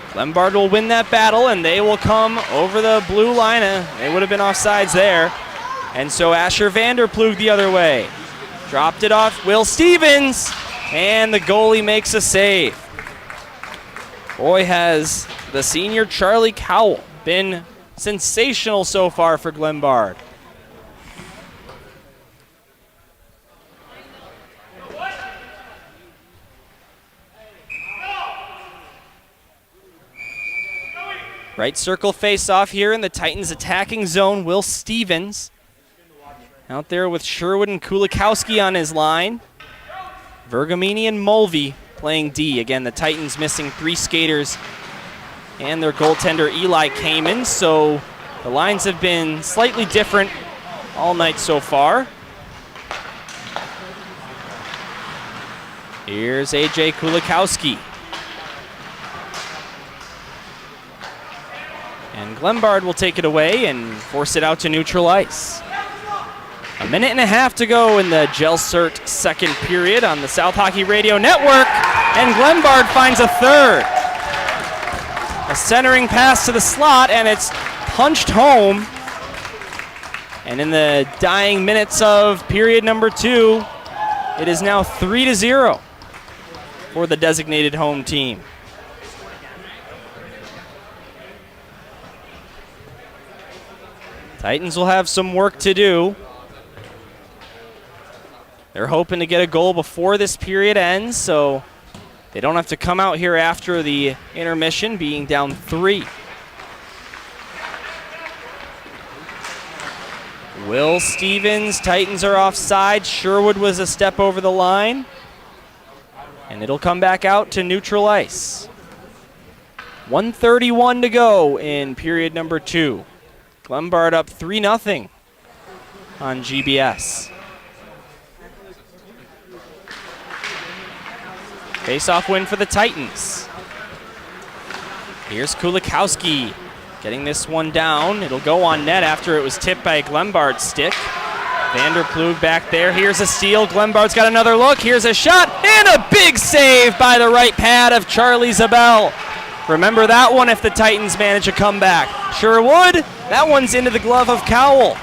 [SPEAKER 1] Glenbard will win that battle, and they will come over the blue line. They would have been offsides there. And so Asher Vanderplug the other way. Dropped it off Will Stevens, and the goalie makes a save. Boy, has the senior Charlie Cowell been sensational so far for Glenbard. Right circle face-off here in the Titans attacking zone. Will Stevens out there with Sherwood and Kulikowski on his line. Vergamini and Mulvey playing D. Again, the Titans missing 3 skaters and their goaltender Eli Kamen, so the lines have been slightly different all night so far. Here's AJ Kulikowski. And Glenbard will take it away and force it out to neutral ice. A minute and a half to go in the Gelsert second period on the South Hockey Radio Network, and Glenbard finds a third. A centering pass to the slot, and it's punched home. And in the dying minutes of period number 2, it is now 3-0 for the designated home team. Titans will have some work to do. They're hoping to get a goal before this period ends, so they don't have to come out here after the intermission, being down 3. Will Stevens, Titans are offside. Sherwood was a step over the line. And it'll come back out to neutral ice. 1:31 to go in period number 2. Glenbard up 3-0 on GBS. Face-off win for the Titans. Here's Kulikowski getting this one down. It'll go on net after it was tipped by Glenbard's stick. Vanderplug back there. Here's a steal. Glenbard's got another look. Here's a shot and a big save by the right pad of Charlie Zabel. Remember that one if the Titans manage a comeback. Sherwood, that one's into the glove of Cowell.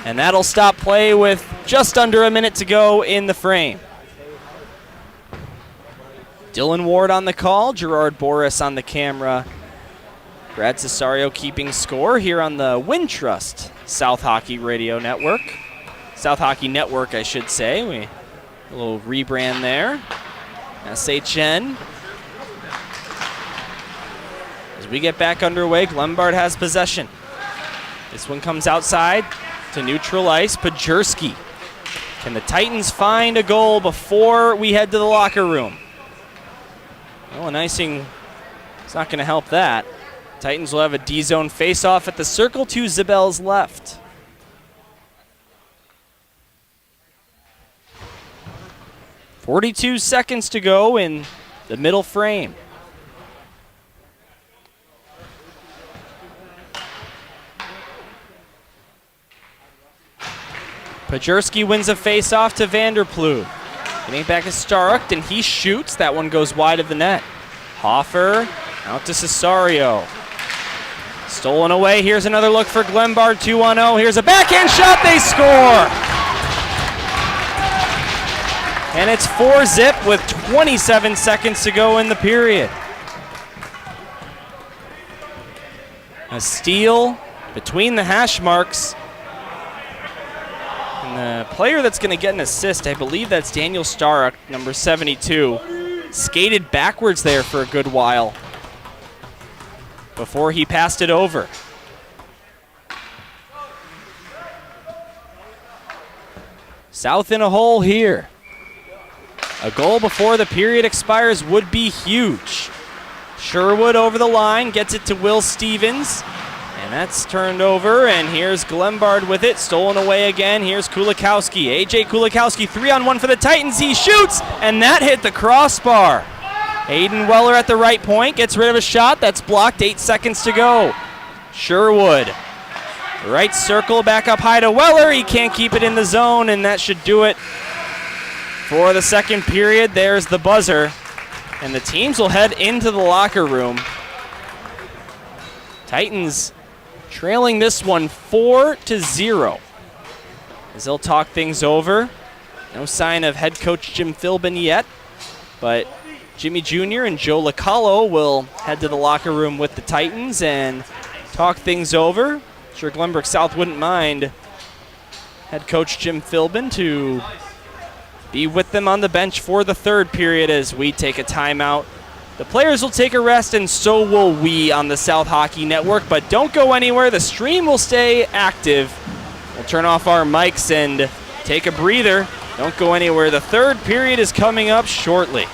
[SPEAKER 1] And that'll stop play with just under a minute to go in the frame. Dylan Ward on the call, Gerard Boris on the camera. Brad Cesario keeping score here on the Wintrust South Hockey Radio Network. South Hockey Network, I should say. A little rebrand there. SHN. As we get back underway, Glenbard has possession. This one comes outside to neutral ice. Pajerski. Can the Titans find a goal before we head to the locker room? Well, an icing is not going to help that. Titans will have a D-zone face-off at the circle to Zabel's left. .42 seconds to go in the middle frame. Pajerski wins a face-off to Vanderplug. Getting back to Stark, and he shoots. That one goes wide of the net. Hoffer out to Cesario. Stolen away. Here's another look for Glenbard. 2-0. Here's a backhand shot. They score. And it's 4-0 with 27 seconds to go in the period. A steal between the hash marks. And the player that's going to get an assist, I believe that's Daniel Stark, number 72. Skated backwards there for a good while before he passed it over. South in a hole here. A goal before the period expires would be huge. Sherwood over the line, gets it to Will Stevens. And that's turned over, and here's Glenbard with it. Stolen away again. Here's Kulikowski. A.J. Kulikowski, 3-on-1 for the Titans. He shoots, and that hit the crossbar. Aiden Weller at the right point gets rid of a shot. That's blocked. 8 seconds to go. Sherwood. Right circle, back up high to Weller. He can't keep it in the zone, and that should do it for the second period. There's the buzzer, and the teams will head into the locker room. Titans trailing this one 4-0. As they'll talk things over. No sign of head coach Jim Philbin yet, but Jimmy Jr. and Joe Lacallo will head to the locker room with the Titans and talk things over. I'm sure Glenbrook South wouldn't mind head coach Jim Philbin to be with them on the bench for the third period as we take a timeout. The players will take a rest, and so will we on the South Hockey Network, but don't go anywhere. The stream will stay active. We'll turn off our mics and take a breather. Don't go anywhere. The third period is coming up shortly.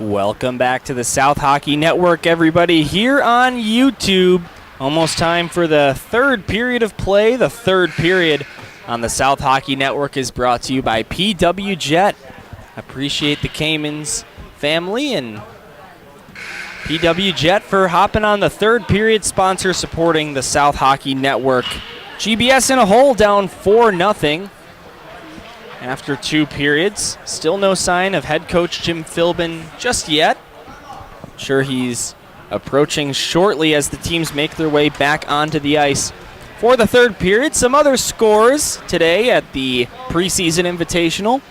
[SPEAKER 1] Welcome back to the South Hockey Network, everybody, here on YouTube. Almost time for the third period of play. The third period on the South Hockey Network is brought to you by PW Jet. Appreciate the Caymans family and PW Jet for hopping on the third period, sponsor supporting the South Hockey Network. GBS in a hole, down 4-0. After two periods, still no sign of head coach Jim Philbin just yet. I'm sure he's approaching shortly as the teams make their way back onto the ice for the third period. Some other scores today at the Preseason Invitational.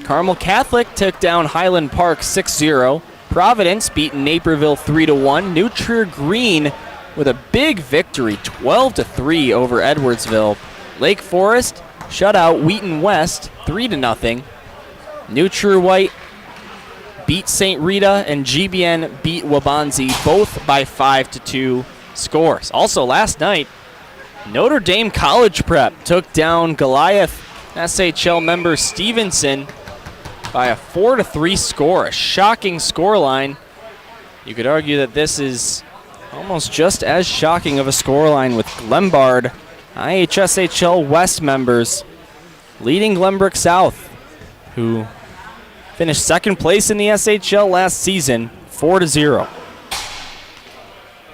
[SPEAKER 1] Carmel Catholic took down Highland Park 6-0. Providence beaten Naperville 3-1. New Trier Green with a big victory, 12-3 over Edwardsville. Lake Forest shut out Wheaton West 3-0. New Trier White beat St. Rita, and GBN beat Wabanzi, both by 5-2 scores. Also last night, Notre Dame College Prep took down Goliath SHL member Stevenson by a 4-3 score, a shocking scoreline. You could argue that this is almost just as shocking of a scoreline with Glenbard IHSHL West members leading Glenbrook South, who finished second place in the SHL last season, 4-0.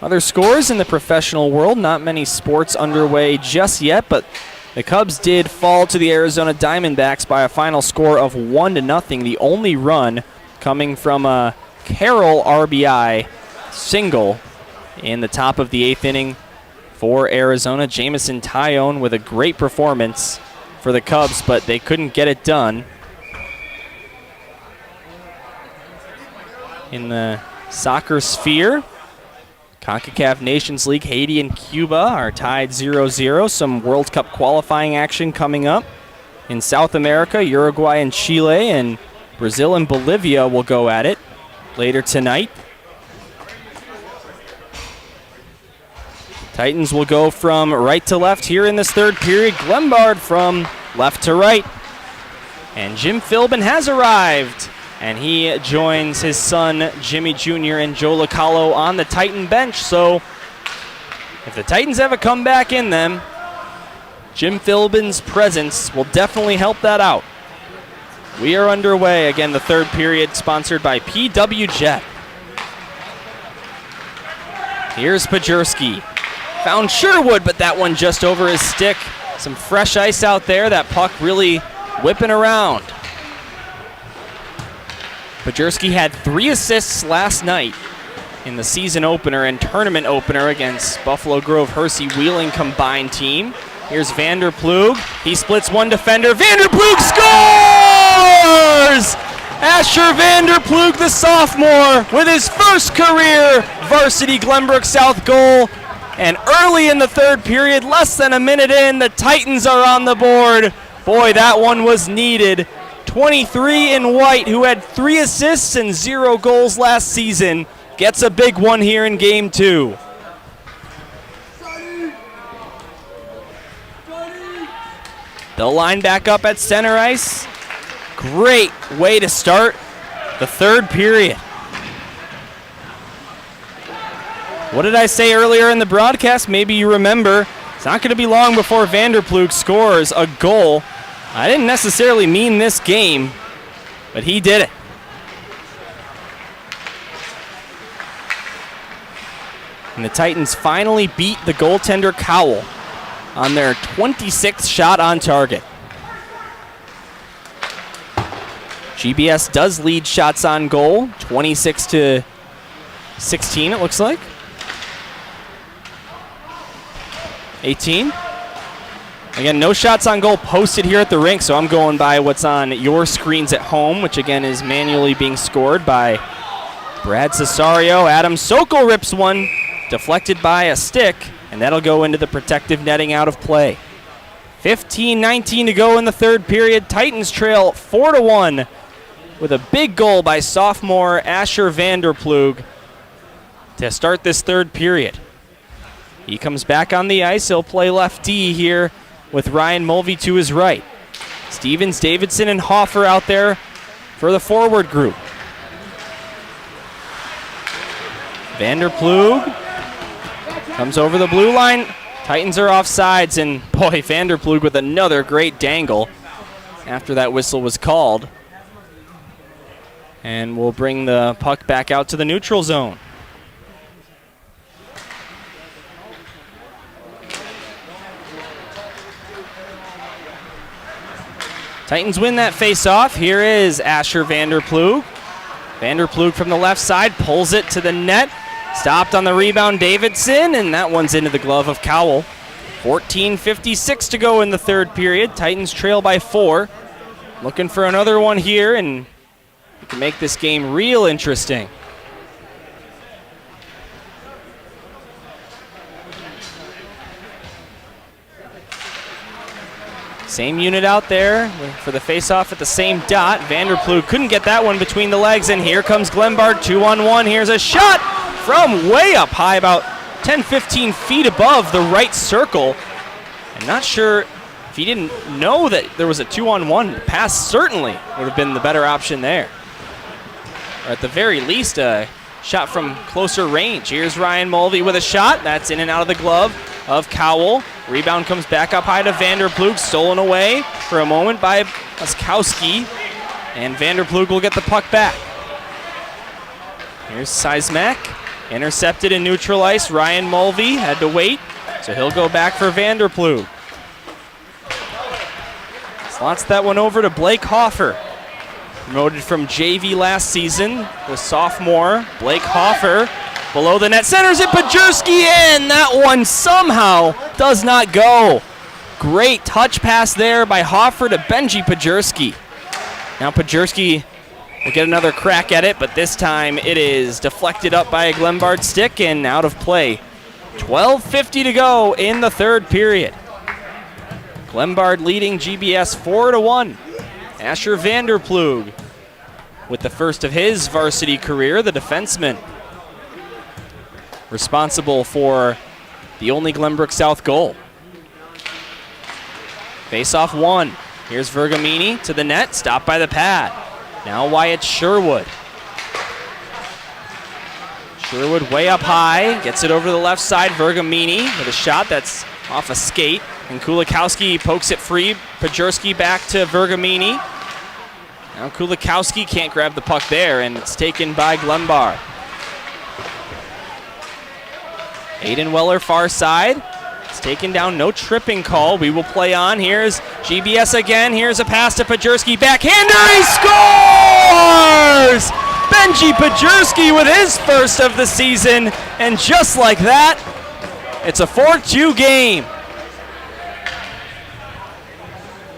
[SPEAKER 1] Other scores in the professional world, not many sports underway just yet, but the Cubs did fall to the Arizona Diamondbacks by a final score of 1-0, the only run coming from a Carroll RBI single in the top of the eighth inning for Arizona. Jamison Tyone with a great performance for the Cubs, but they couldn't get it done. in the soccer sphere. CONCACAF Nations League, Haiti and Cuba are tied 0-0. Some World Cup qualifying action coming up. In South America, Uruguay and Chile, and Brazil and Bolivia will go at it later tonight. Titans will go from right to left here in this third period. Glenbard from left to right. And Jim Philbin has arrived, and he joins his son Jimmy Jr. and Joe Localo on the Titan bench. So if the Titans have a comeback in them, Jim Philbin's presence will definitely help that out. We are underway. Again, the third period sponsored by PW Jet. Here's Pajerski. Found Sherwood, but that one just over his stick. Some fresh ice out there. That puck really whipping around. Pajerski had 3 assists last night in the season opener and tournament opener against Buffalo Grove Hersey Wheeling combined team. Here's Vanderploeg. He splits one defender. Vanderploeg scores! Asher Vanderploeg, the sophomore, with his first career Varsity Glenbrook South goal. And early in the third period, less than a minute in, the Titans are on the board. Boy, that one was needed. 23 in white, who had 3 assists and 0 goals last season, gets a big one here in game 2. They'll line back up at center ice. Great way to start the third period. What did I say earlier in the broadcast? Maybe you remember. It's not going to be long before Vanderploeg scores a goal. I didn't necessarily mean this game, but he did it. And the Titans finally beat the goaltender Cowell on their 26th shot on target. GBS does lead shots on goal, 26-16 it looks like. 18. Again, no shots on goal posted here at the rink, so I'm going by what's on your screens at home, which again is manually being scored by Brad Cesario. Adam Sokol rips one, deflected by a stick, and that'll go into the protective netting out of play. 15-19 to go in the third period. Titans trail 4-1 with a big goal by sophomore Asher Vanderploeg to start this third period. He comes back on the ice. He'll play left D here with Ryan Mulvey to his right. Stevens, Davidson, and Hoffer out there for the forward group. Vanderploeg comes over the blue line. Titans are off sides, and boy, Vanderploeg with another great dangle after that whistle was called. And we'll bring the puck back out to the neutral zone. Titans win that face-off. Here is Asher Vanderploeg. Vanderploeg from the left side pulls it to the net. Stopped on the rebound, Davidson, and that one's into the glove of Cowell. 14:56 to go in the third period. Titans trail by 4. Looking for another one here, and we can make this game real interesting. Same unit out there for the face-off at the same dot. Vanderploeg couldn't get that one between the legs, and here comes Glenbard, 2-on-1. Here's a shot from way up high, about 10-15 feet above the right circle. I'm not sure if he didn't know that there was a 2-on-1. Pass certainly would have been the better option there. Or at the very least, a shot from closer range. Here's Ryan Mulvey with a shot. That's in and out of the glove of Cowell. Rebound comes back up high to Vanderploeg, stolen away for a moment by Oskowski, and Vanderploeg will get the puck back. Here's Seismack, intercepted in neutral ice. Ryan Mulvey had to wait, so he'll go back for Vanderploeg. Slots that one over to Blake Hoffer, promoted from JV last season, the sophomore. Blake Hoffer below the net, centers it, Pajerski in. That one somehow does not go. Great touch pass there by Hoffer to Benji Pajerski. Now Pajerski will get another crack at it, but this time it is deflected up by a Glenbard stick and out of play. 12:50 to go in the third period. Glenbard leading GBS 4-1. Asher Vanderplug with the first of his varsity career, the defenseman, responsible for the only Glenbrook South goal. Face-off one. Here's Vergamini to the net, stopped by the pad. Now Wyatt Sherwood. Sherwood way up high, gets it over the left side. Vergamini with a shot that's off a skate. And Kulikowski pokes it free. Pajurski back to Vergamini. Now Kulikowski can't grab the puck there, and it's taken by Glenbard. Aiden Weller far side. It's taken down, no tripping call. We will play on. Here's GBS again. Here's a pass to Pajurski. Backhander, he scores! Benji Pajurski with his first of the season. And just like that, it's a 4-2 game.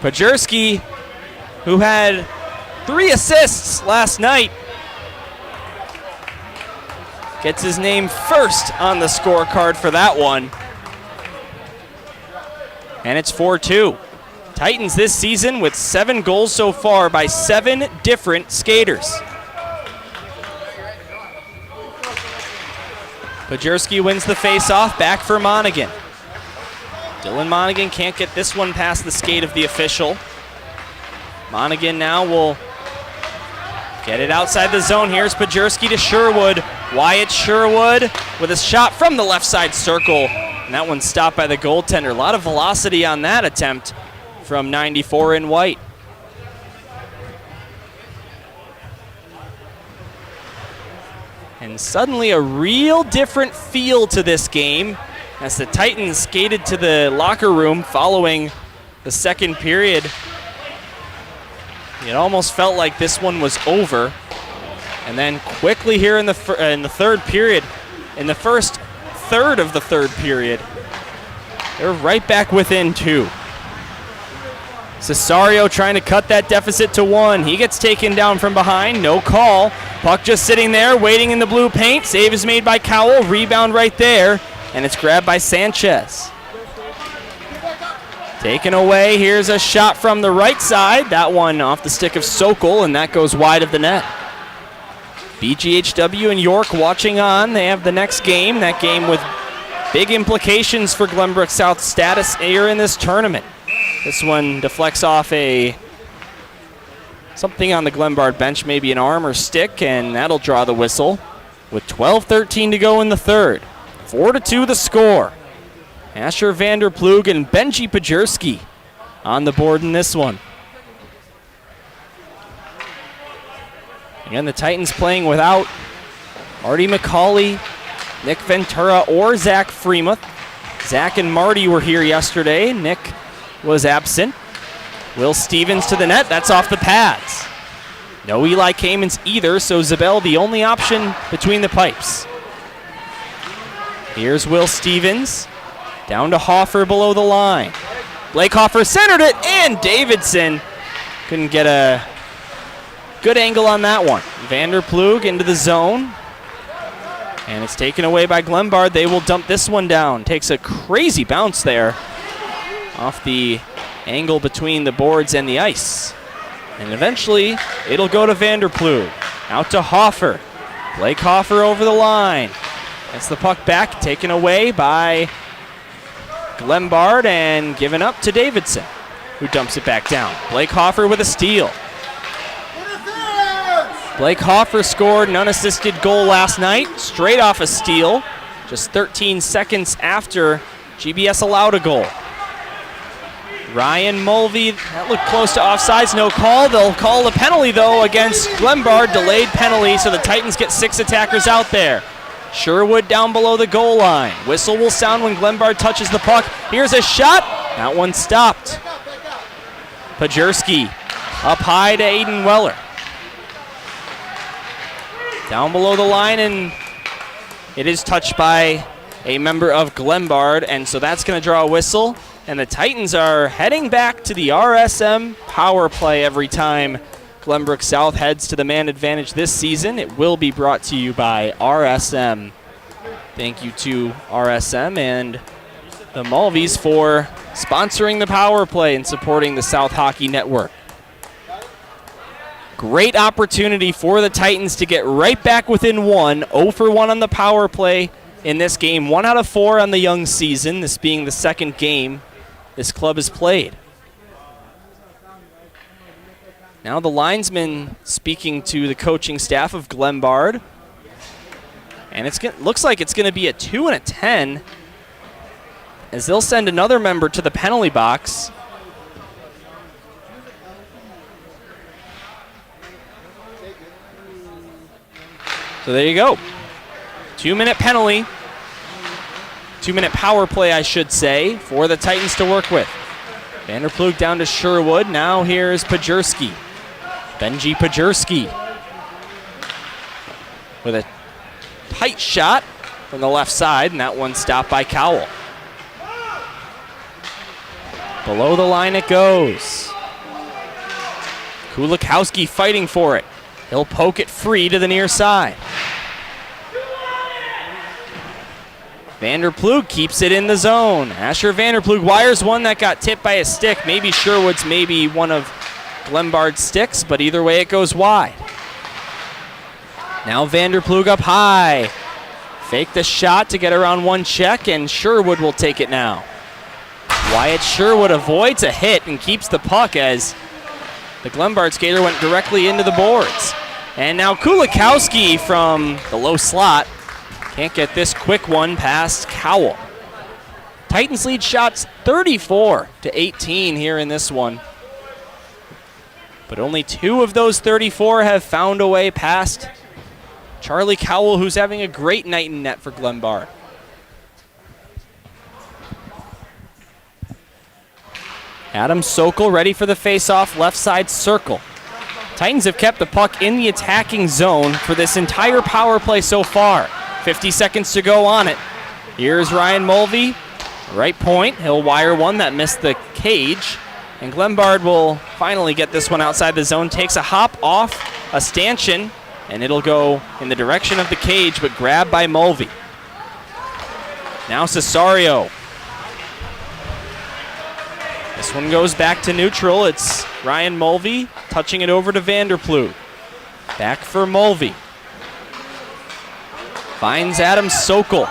[SPEAKER 1] Pajurski, who had 3 assists last night, gets his name first on the scorecard for that one. And it's 4-2. Titans this season with 7 goals so far by 7 different skaters. Pajurski wins the face-off, back for Monaghan. Dylan Monaghan can't get this one past the skate of the official. Monaghan now will get it outside the zone. Here's Pajurski to Sherwood. Wyatt Sherwood with a shot from the left side circle. And that one's stopped by the goaltender. A lot of velocity on that attempt from 94 in white. And suddenly a real different feel to this game as the Titans skated to the locker room following the second period. It almost felt like this one was over. And then quickly here in the third period, in the first third of the third period, they're right back within 2. Cesario trying to cut that deficit to 1. He gets taken down from behind, no call. Puck just sitting there, waiting in the blue paint. Save is made by Cowell, rebound right there, and it's grabbed by Sanchez. Taken away, here's a shot from the right side. That one off the stick of Sokol, and that goes wide of the net. BGHW and York watching on. They have the next game, that game with big implications for Glenbrook South's status here in this tournament. This one deflects off something on the Glenbard bench, maybe an arm or stick, and that'll draw the whistle with 12:13 to go in the third. 4-2 the score. Asher Vanderplug and Benji Pajurski on the board in this one. Again, the Titans playing without Marty McCauley, Nick Ventura, or Zach Freemuth. Zach and Marty were here yesterday. Nick was absent. Will Stevens to the net. That's off the pads. No Eli Kamens either, so Zabel the only option between the pipes. Here's Will Stevens. Down to Hoffer below the line. Blake Hoffer centered it, and Davidson couldn't get a good angle on that one. Vanderplug into the zone. And it's taken away by Glenbard. They will dump this one down. Takes a crazy bounce there off the angle between the boards and the ice. And eventually, it'll go to Vanderplug. Out to Hoffer. Blake Hoffer over the line. Gets the puck back, taken away by Glenbard and given up to Davidson, who dumps it back down. Blake Hoffer with a steal. Blake Hoffer scored an unassisted goal last night, straight off a steal, just 13 seconds after GBS allowed a goal. Ryan Mulvey, that looked close to offsides, no call. They'll call the penalty, though, against Glenbard. Delayed penalty, so the Titans get 6 attackers out there. Sherwood down below the goal line. Whistle will sound when Glenbard touches the puck. Here's a shot. That one stopped. Pajurski up high to Aiden Weller. Down below the line, and it is touched by a member of Glenbard, and so that's going to draw a whistle. And the Titans are heading back to the RSM power play every time Glenbrook South heads to the man advantage this season. It will be brought to you by RSM. Thank you to RSM and the Mulvies for sponsoring the power play and supporting the South Hockey Network. Great opportunity for the Titans to get right back within one. 0 for 1 on the power play in this game. 1 out of 4 on the young season, this being the second game this club has played. Now the linesman speaking to the coaching staff of Glenbard. And looks like it's going to be a 2 and a 10 as they'll send another member to the penalty box. So there you go. 2-minute penalty. 2-minute power play, I should say, for the Titans to work with. Vanderplug down to Sherwood. Now here's Pajerski. Benji Pajerski with a tight shot from the left side, and that one stopped by Cowell. Below the line it goes. Kulikowski fighting for it. He'll poke it free to the near side. Vanderplug keeps it in the zone. Asher Vanderplug wires one that got tipped by a stick. Maybe Sherwood's, maybe one of Glenbard's sticks, but either way it goes wide. Now Vanderplug up high. Fake the shot to get around one check, and Sherwood will take it now. Wyatt Sherwood avoids a hit and keeps the puck as the Glenbard skater went directly into the boards. And now Kulikowski from the low slot can't get this quick one past Cowell. Titans lead shots 34-18 here in this one. But only 2 of those 34 have found a way past Charlie Cowell, who's having a great night in net for Glenbard. Adam Sokol ready for the face-off, left side circle. Titans have kept the puck in the attacking zone for this entire power play so far. 50 seconds to go on it. Here's Ryan Mulvey, right point. He'll wire one that missed the cage. And Glenbard will finally get this one outside the zone. Takes a hop off a stanchion, and it'll go in the direction of the cage, but grabbed by Mulvey. Now Cesario. This one goes back to neutral. It's Ryan Mulvey touching it over to Vanderplug. Back for Mulvey. Finds Adam Sokol.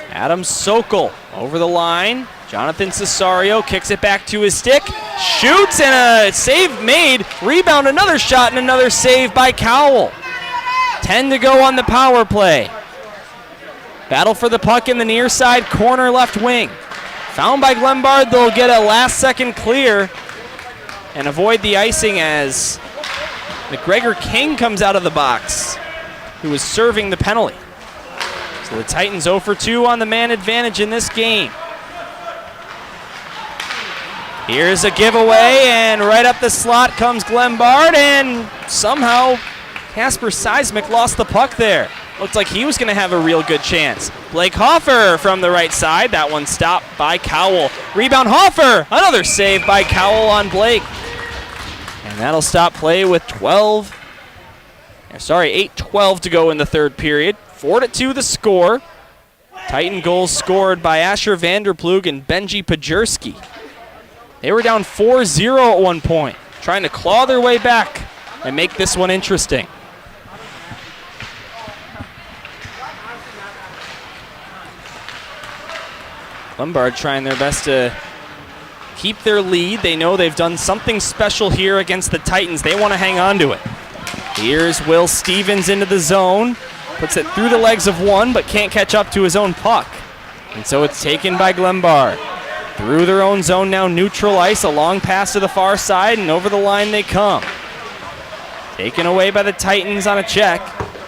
[SPEAKER 1] Adam Sokol over the line. Jonathan Cesario kicks it back to his stick. Shoots, and a save made. Rebound, another shot, and another save by Cowell. 10 to go on the power play. Battle for the puck in the near side corner left wing. Found by Glenbard, they'll get a last-second clear and avoid the icing as McGregor King comes out of the box, who was serving the penalty. So the Titans 0 for 2 on the man advantage in this game. Here's a giveaway, and right up the slot comes Glenbard, and somehow Casper Seismic lost the puck there. Looked like he was going to have a real good chance. Blake Hoffer from the right side. That one stopped by Cowell. Rebound Hoffer. Another save by Cowell on Blake. And that'll stop play with 8:12 to go in the third period. 4-2 the score. Titan goals scored by Asher Vanderplug and Benji Pajerski. They were down 4-0 at one point, trying to claw their way back and make this one interesting. Glenbard trying their best to keep their lead. They know they've done something special here against the Titans. They want to hang on to it. Here's Will Stevens into the zone. Puts it through the legs of one, but can't catch up to his own puck. And so it's taken by Glenbard. Through their own zone now, neutral ice. A long pass to the far side, and over the line they come. Taken away by the Titans on a check.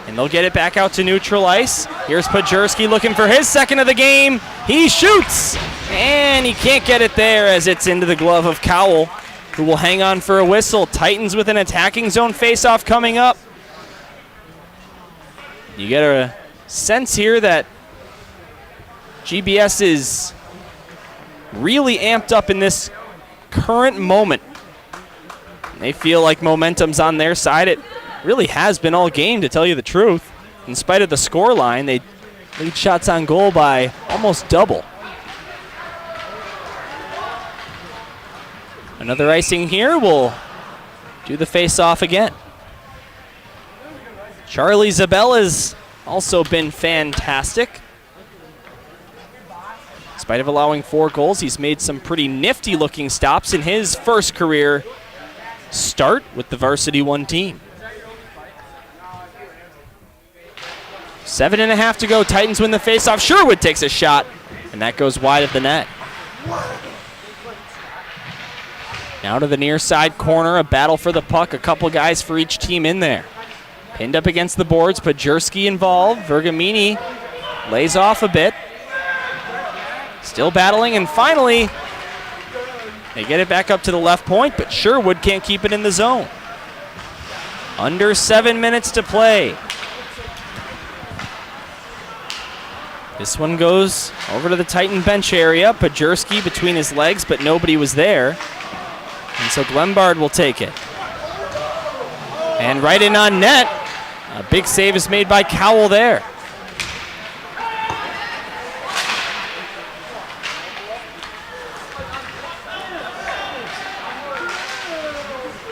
[SPEAKER 1] And they'll get it back out to neutral ice. Here's Pajerski looking for his second of the game. He shoots, and he can't get it there as it's into the glove of Cowell, who will hang on for a whistle. Titans with an attacking zone faceoff coming up. You get a sense here that GBS is really amped up in this current moment. They feel like momentum's on their side. It really has been all game, to tell you the truth. In spite of the score line, they lead shots on goal by almost double. Another icing here will do the face-off again. Charlie Zabel has also been fantastic. In spite of allowing 4 goals, he's made some pretty nifty-looking stops in his first career start with the Varsity 1 team. 7.5 to go. Titans win the faceoff. Sherwood takes a shot, and that goes wide of the net. Now to the near side corner, a battle for the puck. A couple guys for each team in there. Pinned up against the boards, Pajerski involved. Vergamini lays off a bit. Still battling, and finally, they get it back up to the left point, but Sherwood can't keep it in the zone. Under 7 minutes to play. This one goes over to the Titan bench area. Pajerski between his legs, but nobody was there. And so Glenbard will take it. And right in on net. A big save is made by Cowell there.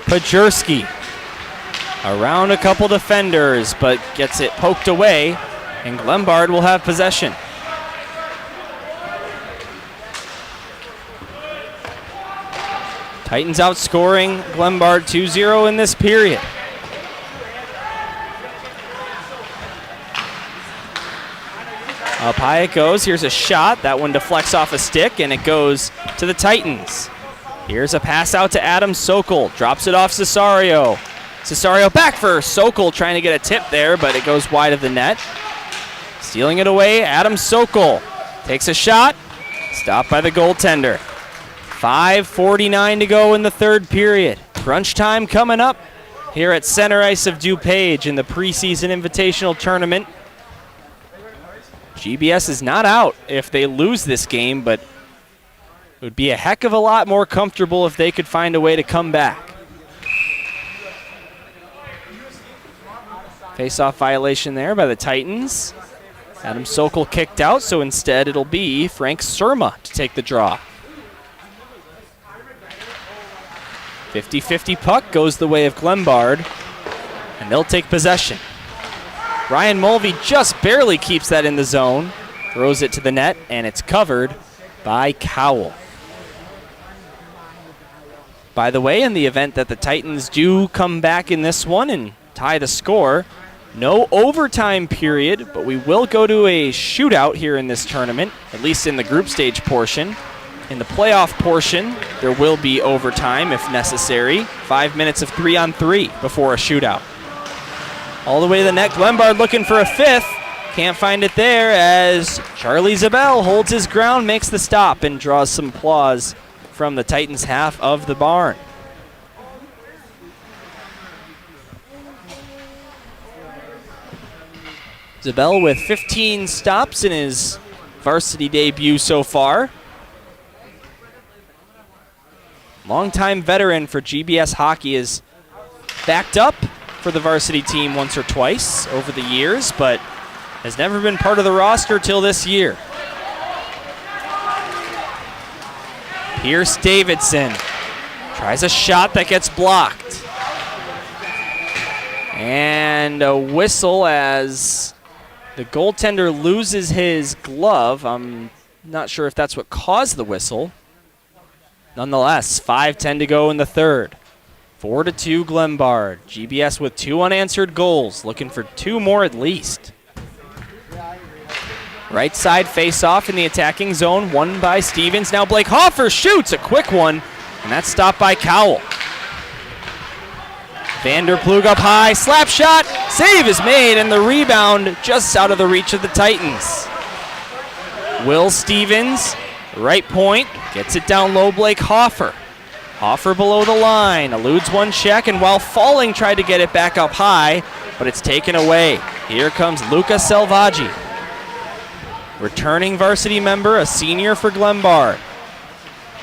[SPEAKER 1] Pajerski around a couple defenders, but gets it poked away, and Glenbard will have possession. Titans outscoring Glenbard 2-0 in this period. Up high it goes. Here's a shot. That one deflects off a stick, and it goes to the Titans. Here's a pass out to Adam Sokol. Drops it off Cesario. Cesario back for Sokol, trying to get a tip there, but it goes wide of the net. Stealing it away, Adam Sokol takes a shot. Stopped by the goaltender. 5:49 to go in the third period. Crunch time coming up here at center ice of DuPage in the preseason invitational tournament. GBS is not out if they lose this game, but it would be a heck of a lot more comfortable if they could find a way to come back. Face-off violation there by the Titans. Adam Sokol kicked out, so instead it'll be Frank Surma to take the draw. 50-50 puck goes the way of Glenbard, and they'll take possession. Ryan Mulvey just barely keeps that in the zone, throws it to the net, and it's covered by Cowell. By the way, in the event that the Titans do come back in this one and tie the score, no overtime period, but we will go to a shootout here in this tournament, at least in the group stage portion. In the playoff portion, there will be overtime if necessary. 5 minutes of 3-on-3 before a shootout. All the way to the net, Glenbard looking for a fifth. Can't find it there as Charlie Zabel holds his ground, makes the stop, and draws some applause from the Titans half of the barn. Zabel with 15 stops in his varsity debut so far. Longtime veteran for GBS hockey, is backed up for the varsity team once or twice over the years, but has never been part of the roster till this year. Pierce Davidson tries a shot that gets blocked. And a whistle as the goaltender loses his glove. I'm not sure if that's what caused the whistle. Nonetheless, 5:10 to go in the third. 4-2 Glenbard. GBS with 2 unanswered goals, looking for 2 more at least. Right side face-off in the attacking zone, won by Stevens. Now Blake Hoffer shoots a quick one, and that's stopped by Cowell. Vanderplug up high, slap shot, save is made, and the rebound just out of the reach of the Titans. Will Stevens, right point, gets it down low, Blake Hoffer. Hoffer below the line, eludes one check, and while falling tried to get it back up high, but it's taken away. Here comes Luca Selvaggi. Returning varsity member, a senior for Glenbard.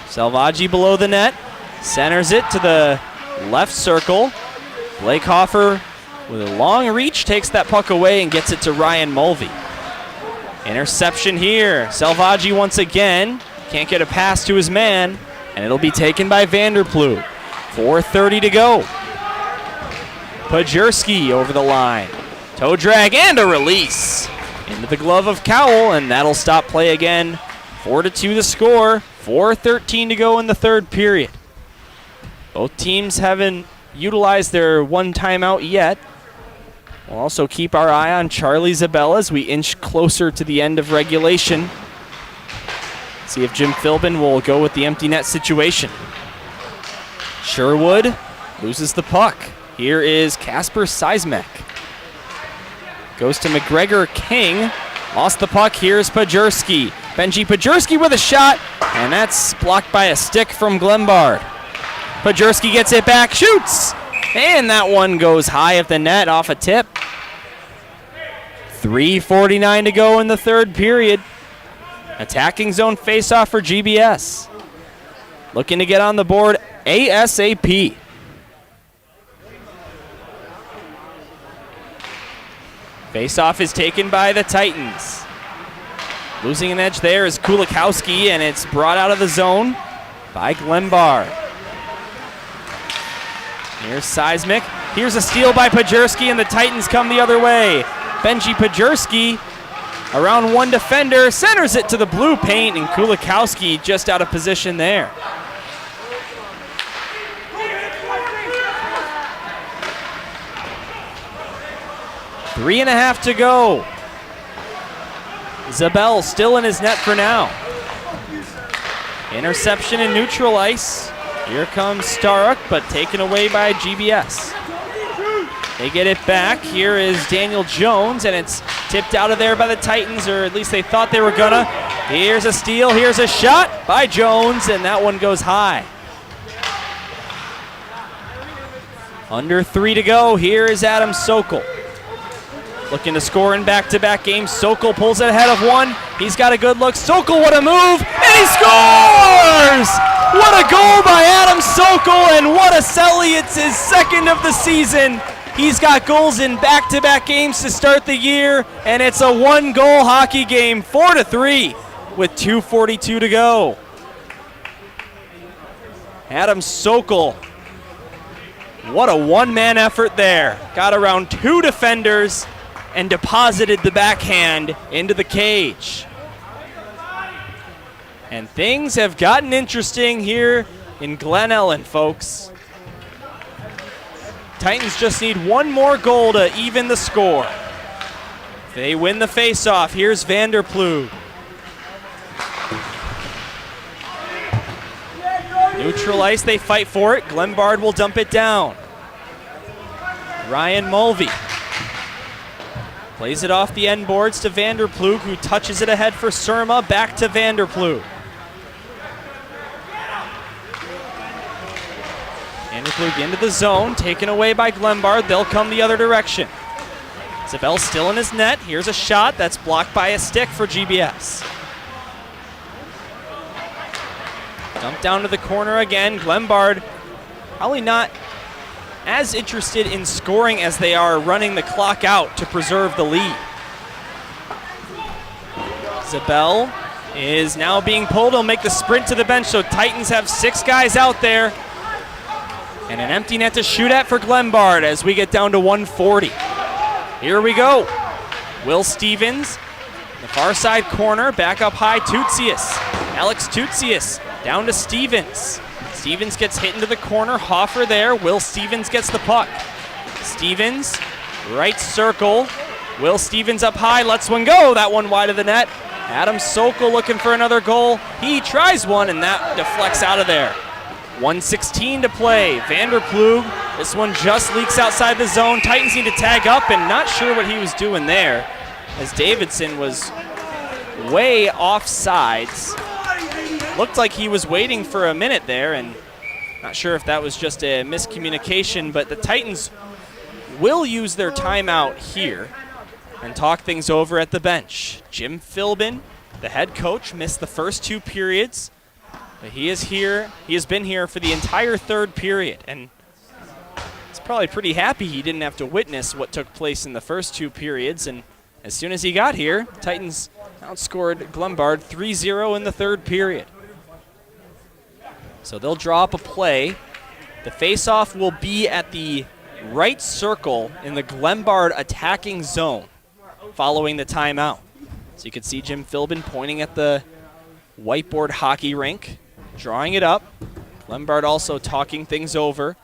[SPEAKER 1] Selvaggi below the net, centers it to the Left circle. Blake Hoffer with a long reach takes that puck away and gets it to Ryan Mulvey. Interception here. Salvaggi once again. Can't get a pass to his man, and it'll be taken by Vanderploeg. 4:30 to go. Pajerski over the line. Toe drag and a release. Into the glove of Cowell, and that'll stop play again. 4-2 the score. 4:13 to go in the third period. Both teams haven't utilized their one timeout yet. We'll also keep our eye on Charlie Zabel as we inch closer to the end of regulation. See if Jim Philbin will go with the empty net situation. Sherwood loses the puck. Here is Kasper Seismek. Goes to McGregor King. Lost the puck. Here's Pajerski. Benji Pajerski with a shot, and that's blocked by a stick from Glenbard. Pajerski gets it back, shoots, and that one goes high of the net off a tip. 3:49 to go in the third period. Attacking zone faceoff for GBS. Looking to get on the board ASAP. Faceoff is taken by the Titans. Losing an edge there is Kulikowski, and it's brought out of the zone by Glenbard. Here's Seismic. Here's a steal by Pajerski, and the Titans come the other way. Benji Pajerski around one defender, centers it to the blue paint, and Kulikowski just out of position there. Three and a half to go. Zabel still in his net for now. Interception in neutral ice. Here comes Staruk, but taken away by GBS. They get it back. Here is Daniel Jones, and it's tipped out of there by the Titans, or at least they thought they were gonna. Here's a steal, here's a shot by Jones, and that one goes high. Under 3 to go. Here is Adam Sokol. Looking to score in back-to-back games. Sokol pulls it ahead of one. He's got a good look. Sokol, what a move, and he scores! What a goal by Adam Sokol, and what a celly. It's his second of the season. He's got goals in back-to-back games to start the year, and it's a one-goal hockey game, 4-3, with 2:42 to go. Adam Sokol, what a one-man effort there. Got around 2 defenders and deposited the backhand into the cage. And things have gotten interesting here in Glen Ellen, folks. Titans just need one more goal to even the score. They win the faceoff. Here's Vanderploeg. Neutral ice, they fight for it. Glenbard will dump it down. Ryan Mulvey plays it off the end boards to Vanderploeg, who touches it ahead for Surma. Back to Vanderploeg. Vanderploeg into the zone, taken away by Glenbard. They'll come the other direction. Zabel still in his net. Here's a shot that's blocked by a stick for GBS. Dumped down to the corner again. Glenbard probably not as interested in scoring as they are running the clock out to preserve the lead. Zabel is now being pulled. He'll make the sprint to the bench, so Titans have 6 guys out there. And an empty net to shoot at for Glenbard as we get down to 140. Here we go. Will Stevens, the far side corner, back up high, Tutsius. Alex Tutsius down to Stevens. Stevens gets hit into the corner, Hoffer there. Will Stevens gets the puck. Stevens, right circle. Will Stevens up high, lets one go. That one wide of the net. Adam Sokol looking for another goal. He tries one, and that deflects out of there. 1:16 to play. Vanderploeg, this one just leaks outside the zone. Titans need to tag up, and not sure what he was doing there, as Davidson was way off sides. Looked like he was waiting for a minute there, and not sure if that was just a miscommunication, but the Titans will use their timeout here and talk things over at the bench. Jim Philbin, the head coach, missed the first 2 periods. But he is here. He has been here for the entire third period, and he's probably pretty happy he didn't have to witness what took place in the first 2 periods. And as soon as he got here, Titans outscored Glenbard 3-0 in the 3rd period. So they'll draw up a play. The faceoff will be at the right circle in the Glenbard attacking zone following the timeout. So you can see Jim Philbin pointing at the whiteboard hockey rink, drawing it up. Glenbard also talking things over.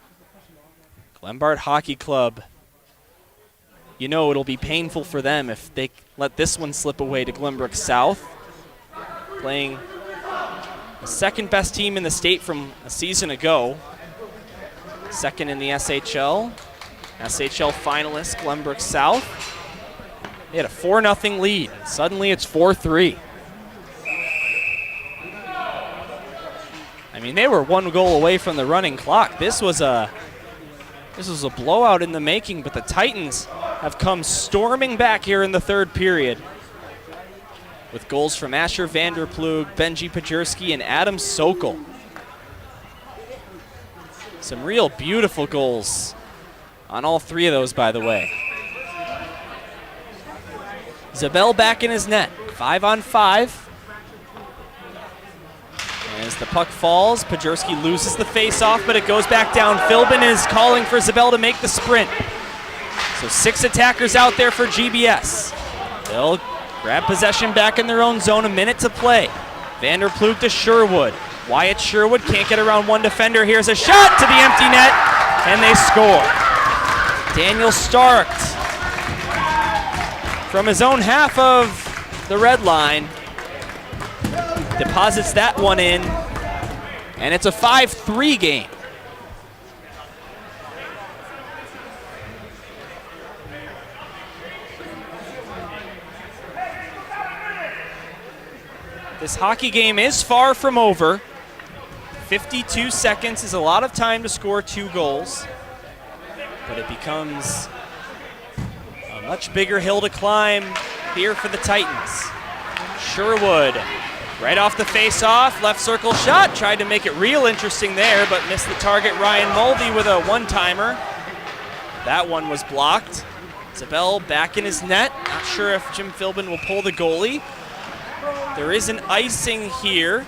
[SPEAKER 1] Glenbard Hockey Club, you know it'll be painful for them if they let this one slip away to Glenbrook South. Playing the 2nd best team in the state from a season ago. 2nd in the SHL. SHL finalist, Glenbrook South. They had a 4-0 lead. Suddenly it's 4-3. I mean, they were 1 goal away from the running clock. This was a blowout in the making, but the Titans have come storming back here in the 3rd period with goals from Asher Vanderplug, Benji Pajerski, and Adam Sokol. Some real beautiful goals on all 3 of those, by the way. Zabel back in his net, 5-on-5. As the puck falls, Pajerski loses the face-off, but it goes back down. Philbin is calling for Zabel to make the sprint. So 6 attackers out there for GBS. They'll grab possession back in their own zone, a minute to play. Vanderplug to Sherwood. Wyatt Sherwood can't get around one defender. Here's a shot to the empty net, and they score. Daniel Stark from his own half of the red line deposits that one in, and it's a 5-3 game. This hockey game is far from over. 52 seconds is a lot of time to score 2 goals, but it becomes a much bigger hill to climb here for the Titans. Sherwood, right off the face-off, left circle shot, tried to make it real interesting there, but missed the target. Ryan Mulvey with a one-timer. That one was blocked. Zabel back in his net. Not sure if Jim Philbin will pull the goalie. There is an icing here.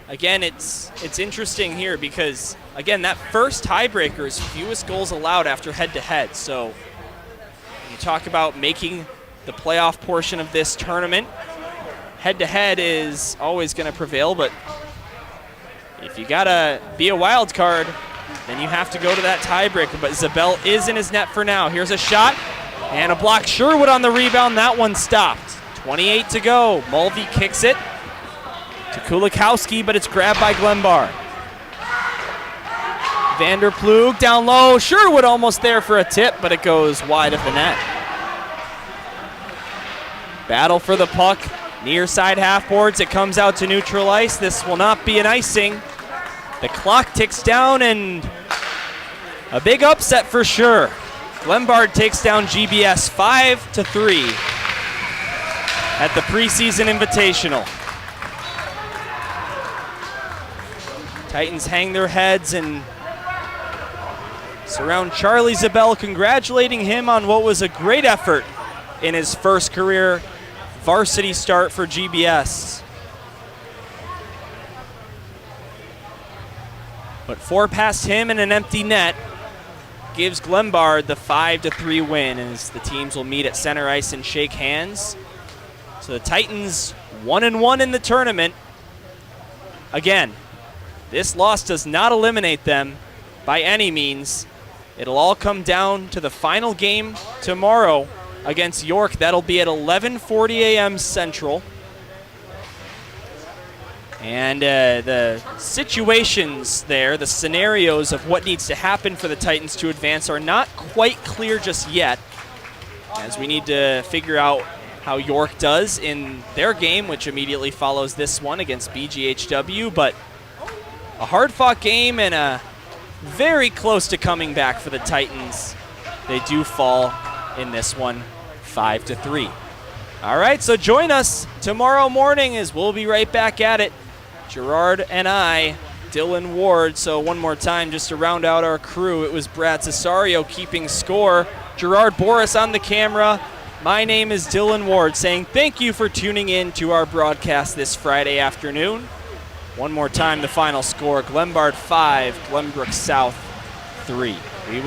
[SPEAKER 1] Again, it's interesting here because, again, that first tiebreaker is fewest goals allowed after head-to-head. So when you talk about making the playoff portion of this tournament, head-to-head is always going to prevail, but if you got to be a wild card, then you have to go to that tiebreaker. But Zabel is in his net for now. Here's a shot and a block. Sherwood on the rebound. That one stopped. 28 to go. Mulvey kicks it to Kulikowski, but it's grabbed by Glenbard. Vanderplug down low. Sherwood almost there for a tip, but it goes wide of the net. Battle for the puck. Near side half boards. It comes out to neutral ice. This will not be an icing. The clock ticks down, and a big upset for sure. Glenbard takes down GBS 5-3 at the preseason invitational. Titans hang their heads and surround Charlie Zabel, congratulating him on what was a great effort in his first career varsity start for GBS. But 4 past him and an empty net gives Glenbard the 5-3 win, as the teams will meet at center ice and shake hands. So the Titans 1-1 in the tournament. Again, this loss does not eliminate them by any means. It'll all come down to the final game tomorrow against York. That'll be at 11:40 a.m. Central. And the situations there, the scenarios of what needs to happen for the Titans to advance are not quite clear just yet, as we need to figure out how York does in their game, which immediately follows this one against BGHW. But a hard-fought game and a very close to coming back for the Titans. They do fall in this one 5-3. All right, so join us tomorrow morning as we'll be right back at it. Gerard and I Dylan Ward. So one more time, just to round out our crew, it was Brad Cesario keeping score, Gerard Boris on the camera. My name is Dylan Ward saying thank you for tuning in to our broadcast this Friday afternoon. One more time, the final score, Glenbard 5, Glenbrook South 3. We will